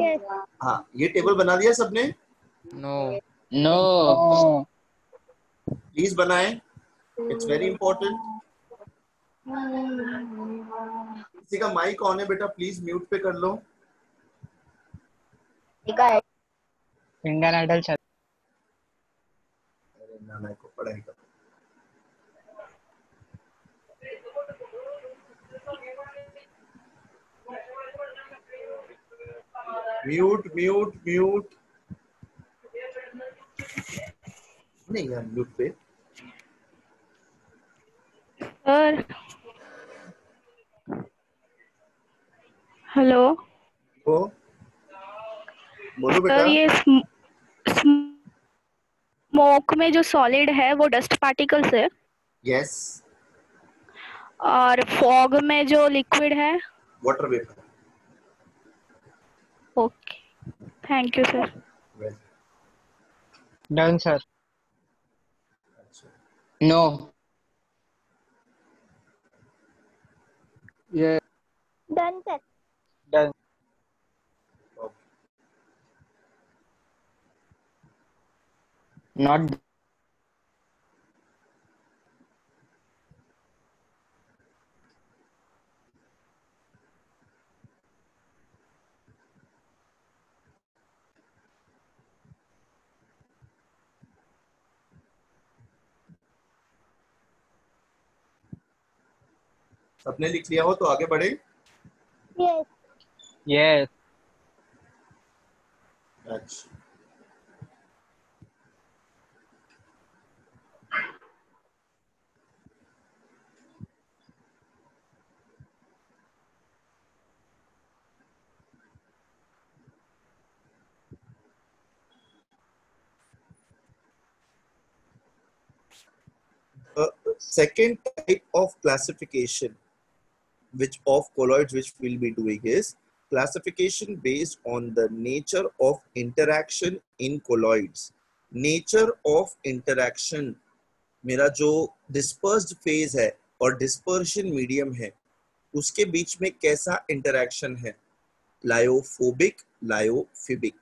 H: यस।
A: हाँ, ये टेबल बना दिया सबने?
E: No.
B: नो।
A: प्लीज बनाएं, इट्स वेरी इंपॉर्टेंट। किसी का माइक ऑन है बेटा, प्लीज म्यूट पे कर लो।
C: इंडियन आइडल चल।
A: अरे नाना को पढ़ाई करो। म्यूट म्यूट म्यूट, नहीं यार म्यूट पे।
D: सर हेलो
A: तो बोलो बेटा।
D: सर, ये स्मोक में जो सॉलिड है वो डस्ट पार्टिकल्स है,
A: यस,
D: और फॉग में जो लिक्विड है।
A: Water vapour.
D: Okay, thank you sir.
C: Done sir.
B: No.
E: Yeah.
H: Done sir.
C: Done.
B: Not.
A: सबने लिख लिया हो तो आगे बढ़े।
H: यस।
C: यस।
A: अच्छा, the second type of classification which of colloids which we'll be doing is classification based on the nature of interaction in colloids. Nature of interaction, मेरा जो dispersed phase है और dispersion medium है उसके बीच में कैसा interaction है, लायोफोबिक लायोफिबिक।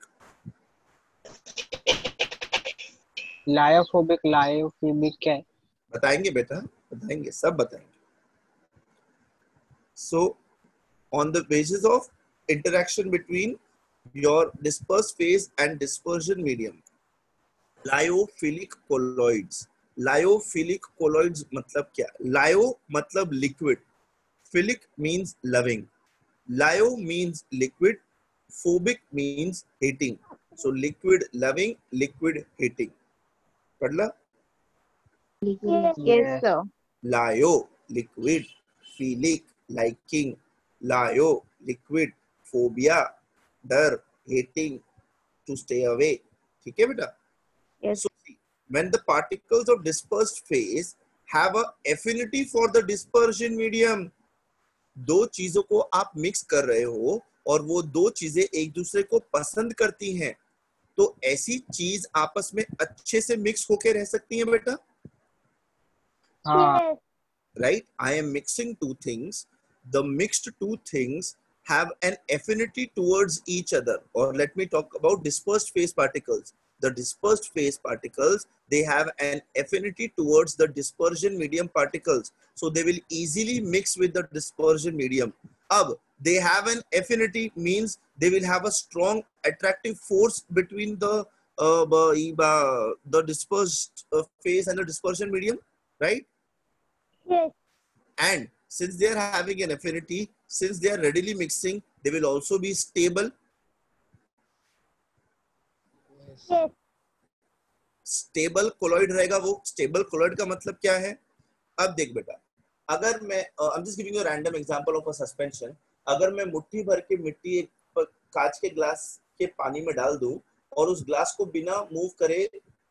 C: लायोफोबिक लायोफिबिक क्या है?
A: बताएंगे बेटा, बताएंगे, सब बताएंगे। So on the basis of interaction between your dispersed phase and dispersion medium, lyophilic colloids. Lyophilic colloids मतलब क्या? लायो मतलब liquid, philic means loving, lyo means liquid, phobic means hating. So liquid loving, liquid hating. पढ़ ला।
D: Yes sir.
A: Lyo liquid, philic liking, lyo liquid, phobia डर, hating to stay away. ठीक है बेटा?
D: Yes.
A: So when the particles of dispersed phase have a affinity for the dispersion medium, दो चीजों को आप मिक्स कर रहे हो और वो दो चीजें एक दूसरे को पसंद करती हैं, तो ऐसी चीज आपस में अच्छे से मिक्स होके रह सकती है बेटा।
C: हाँ।
A: Right? I am mixing two things. The mixed two things have an affinity towards each other. Or let me talk about dispersed phase particles. The dispersed phase particles, they have an affinity towards the dispersion medium particles. So they will easily mix with the dispersion medium. Ab, they have an affinity means they will have a strong attractive force between the dispersed phase and the dispersion medium, right?
H: Yes.
A: And since they are having an affinity, since they are readily mixing, they will also be stable.
H: Yes.
A: Stable colloid रहेगा वो। Stable colloid का मतलब क्या है? अब देख बेटा, अगर मैं I am just giving you random example of a suspension. अगर मैं मुट्ठी भर के मिट्टी एक कांच के ग्लास के पानी में डाल दूं और उस ग्लास को बिना मूव करे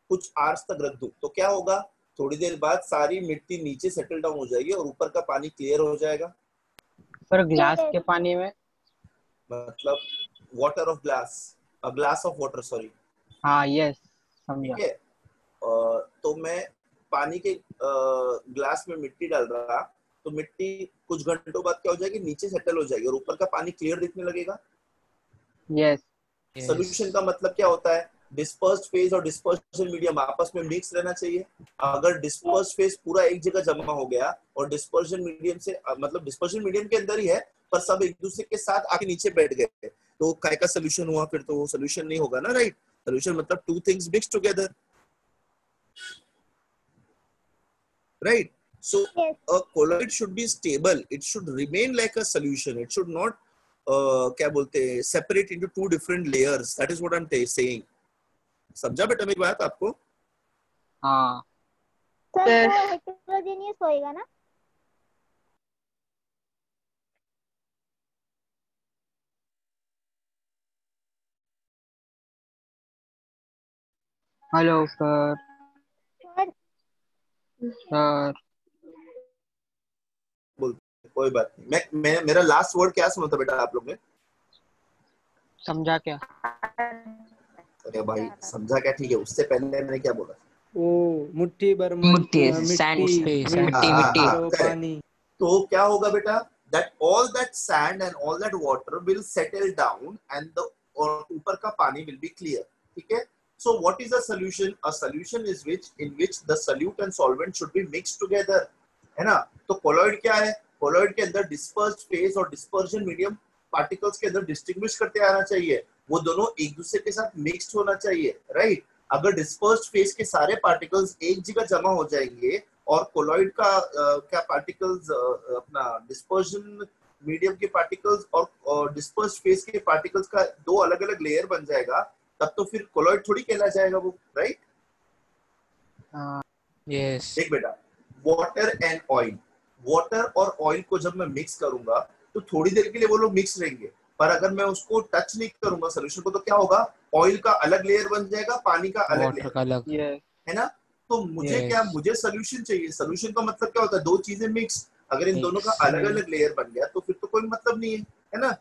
A: कुछ आवर्स तक रख दूं, तो क्या होगा? थोड़ी देर बाद सारी मिट्टी नीचे सेटल डाउन हो जाएगी और ऊपर का पानी क्लियर हो जाएगा।
C: Sir glass
H: Yes.
C: के पानी में।
A: मतलब water of glass, a glass of water, sorry.
C: हाँ यस समझा।
A: ठीक है, तो मैं पानी के ग्लास में मिट्टी डाल रहा, तो मिट्टी कुछ घंटों बाद क्या हो जाएगी, नीचे सेटल हो जाएगी और ऊपर का पानी क्लियर दिखने लगेगा।
C: यस
A: सोल्यूशन का मतलब क्या होता है, डिस्पर्स्ड फेज और डिस्पर्शन मीडियम आपस में मिक्स रहना चाहिए। अगर डिस्पर्स्ड फेज पूरा एक जगह जमा हो गया और डिस्पर्शन मीडियम से मतलब डिस्पर्शन मीडियम के अंदर ही है पर सब एक दूसरे के साथ आके नीचे बैठ गए, तो काय का सोल्यूशन हुआ, फिर तो वो सोल्यूशन नहीं होगा ना, राइट। सोल्यूशन मतलब two things mix together, right? So
H: Yes.
A: a colloid should be stable, it should remain like a solution, it should not क्या बोलते हैं, separate into two different layers, that is what I'm saying। समझा बेटा मेरी बात आपको?
C: हाँ
H: sir वो हेटेरोजेनियस होएगा ना?
C: Hello sir.
H: सर
C: सर
A: बोलते कोई बात नहीं, मैं मेरा लास्ट वर्ड क्या सुना था बेटा आप लोग ने?
C: समझा क्या?
A: अरे भाई समझा क्या, ठीक है, उससे पहले मैंने क्या बोला?
I: वो मुट्ठी भर
E: मिट्टी,
I: मिट्टी
E: मिट्टी,
I: मिट्टी
E: मिट्टी।
I: और वो
A: correct।
I: पानी।
A: तो क्या होगा बेटा, that all that sand and all that water will settle down and the और ऊपर का पानी will be clear, ठीक है। So what is a solution? A solution is in which the solute and solvent should be mixed together, है ना। तो colloid क्या है, colloid के अंदर dispersed phase और dispersion medium particles के अंदर distinguish करते आना चाहिए, वो दोनों एक दूसरे के साथ mixed होना चाहिए, right। अगर dispersed phase के सारे particles एक जगह जमा हो जाएंगे और कोलॉइड का क्या पार्टिकल्स अपना डिस्पर्शन मीडियम के पार्टिकल्स और डिस्पर्स्ड फेज के पार्टिकल्स का दो अलग अलग लेयर बन जाएगा, तब तो फिर कोलॉइड थोड़ी कहला जाएगा वो, राइट।
E: यस।
A: देख बेटा, वाटर एंड ऑयल, वाटर और ऑयल को जब मैं मिक्स करूंगा तो थोड़ी देर के लिए वो लोग मिक्स रहेंगे, पर अगर मैं उसको टच नहीं करूंगा सोल्यूशन को, तो क्या होगा, ऑयल का अलग लेयर बन जाएगा, पानी का अलग
E: वाटर
A: लेयर,
E: का अलग।
C: यस
A: है ना। तो मुझे
E: Yes.
A: क्या, मुझे सोल्यूशन चाहिए। सोल्यूशन का मतलब क्या होता है, दो चीजें मिक्स, अगर इन दोनों का
E: Mix।
A: अलग अलग लेयर बन गया तो फिर तो कोई मतलब नहीं है ना।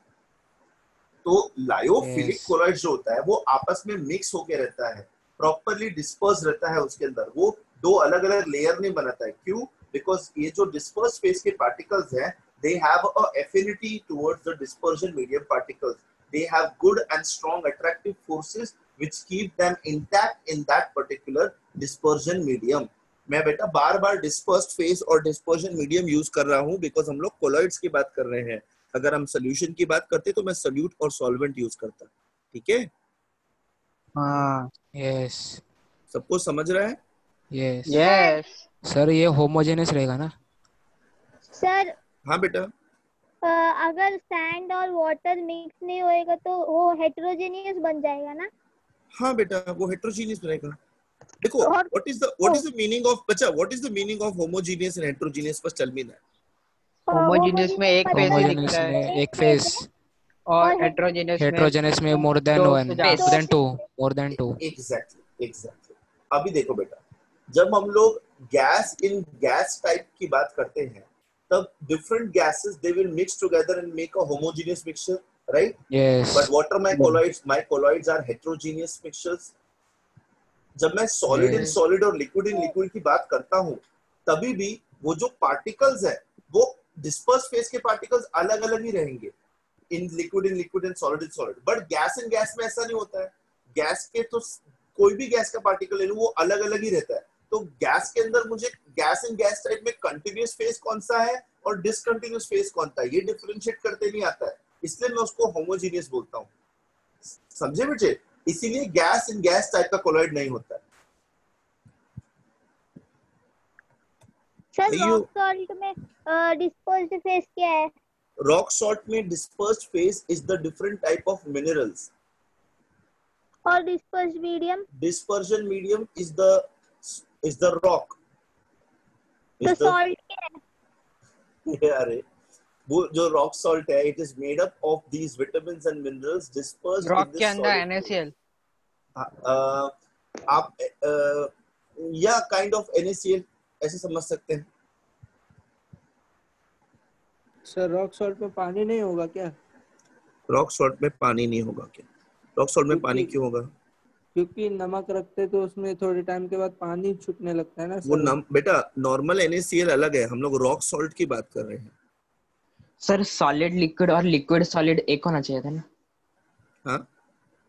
A: तो लायोफिलिक
E: Yes।
A: कोलॉइड जो होता है वो आपस में मिक्स होके रहता है, प्रॉपर्ली डिस्पर्स रहता है उसके अंदर, वो दो अलग अलग लेयर नहीं बनाता है। क्यों? बिकॉज ये जो डिस्पर्स फेज के पार्टिकल्स हैं, they have a affinity towards the dispersion medium particles, they have good and strong attractive forces which keep them intact in that particular dispersion medium। मैं बेटा बार बार डिस्पर्स्ड फेज और dispersion medium use कर रहा हूं because हम लोग colloids की बात कर रहे हैं। अगर हम सोल्यूशन की बात करते तो मैं सोल्यूट और सॉल्वेंट यूज करता, ठीक है।
C: हाँ
E: यस।
A: सबको समझ रहा है?
E: यस।
C: यस
E: सर ये होमोजेनियस रहेगा ना?
H: सर
A: हाँ बेटा।
H: अगर सैंड और वाटर मिक्स नहीं होएगा तो वो हेटेरोजेनियस बन जाएगा ना?
A: हाँ बेटा, वो हेट्रोजीनियस रहेगा। देखो,
H: और
A: what is the meaning of, बच्चा, what is the meaning of homogeneous and heterogeneous? first tell me that।
C: Homogeneous में एक फेज ही
E: होमोजेनियस
C: दिखता है
E: में एक फेस,
C: और हेटेरोजेनियस में
E: हेट्रोजेनियस में मोर देन
C: दो
E: वन,
C: से ज्यादा।
E: More than two, more than two.
A: Exactly. अभी देखो बेटा, जब हम लोग गैस इन गैस टाइप की बात करते हैं, तब different gases they will mix together and make a homogeneous mixture, right.
E: Yes.
A: But what are my colloids are heterogeneous mixtures. जब मैं सॉलिड इन
E: Yes।
A: सॉलिड और लिक्विड इन लिक्विड की बात करता हूँ, तभी भी वो जो पार्टिकल्स है वो डिस्पर्स फेज के पार्टिकल्स अलग अलग ही रहेंगे in liquid and solid in solid. But gas in gas में ऐसा नहीं होता है। गैस के तो कोई भी गैस का पार्टिकल ले लो वो अलग अलग ही रहता है। तो गैस के अंदर मुझे गैस इन गैस टाइप में कंटिन्यूअस फेज कौन सा है और डिसकंटिन्यूअस फेज कौन सा है, ये डिफरेंशिएट करते नहीं आता है, इसलिए मैं उसको होमोजेनियस बोलता हूँ। समझे बेटे? इसीलिए गैस इन गैस टाइप का कोलॉइड नहीं होता है।
H: सर रॉक सॉल्ट में डिस्पर्स्ड फेस क्या है?
A: रॉक सॉल्ट में dispersed phase is the different type of minerals.
H: और dispersed medium?
A: Dispersion medium is the rock.
H: तो सॉल्ट क्या है?
A: अरे वो जो रॉक सॉल्ट है, it is made up of these vitamins and minerals dispersed in
C: rock
A: this
C: के अंदर
A: सॉलिड।
C: NaCl।
A: आप या काइंड ऑफ NaCl ऐसे समझ सकते हैं।
I: सर रॉक सॉल्ट में पानी नहीं होगा क्या?
A: रॉक सॉल्ट में पानी नहीं होगा क्या? रॉक सॉल्ट में पानी
I: क्योंकि
A: क्यों होगा?
I: क्योंकि नमक रखते तो उसमें थोड़े टाइम के बाद पानी छूटने लगता है ना
A: वो
I: सर।
A: बेटा नॉर्मल NaCl अलग है, हम लोग रॉक सॉल्ट की बात कर रहे हैं।
E: सर सॉलिड लिक्विड और लिक्विड सॉलिड एक होना चाहिए था ना?
A: हाँ,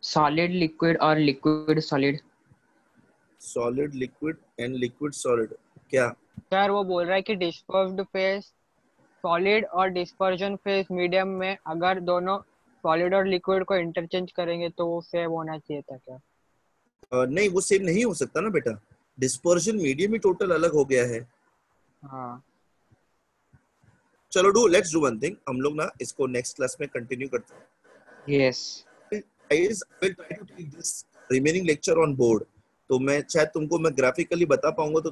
E: सॉलिड लिक्विड और liquid solid.
A: Solid liquid and liquid solid क्या?
C: सर वो बोल रहा है कि डिस्पर्स्ड फेज सॉलिड और डिस्पर्जन फेज मीडियम में अगर दोनों सॉलिड और लिक्विड को इंटरचेंज करेंगे तो वो सेम होना चाहिए था क्या?
A: नहीं, वो सेम नहीं हो सकता ना बेटा, डिस्पर्जन मीडियम ही टोटल अलग हो गया है।
C: हाँ
A: चलो लेट्स डू वन थिंग, हम लोग ना इसको नेक्स्ट क्लास में कंटिन्यू करते हैं।
E: Yes
A: Guys, I will try to take this remaining lecture on board. तो मैं शायद तुमको मैं ग्राफिकली बता पाऊंगा तो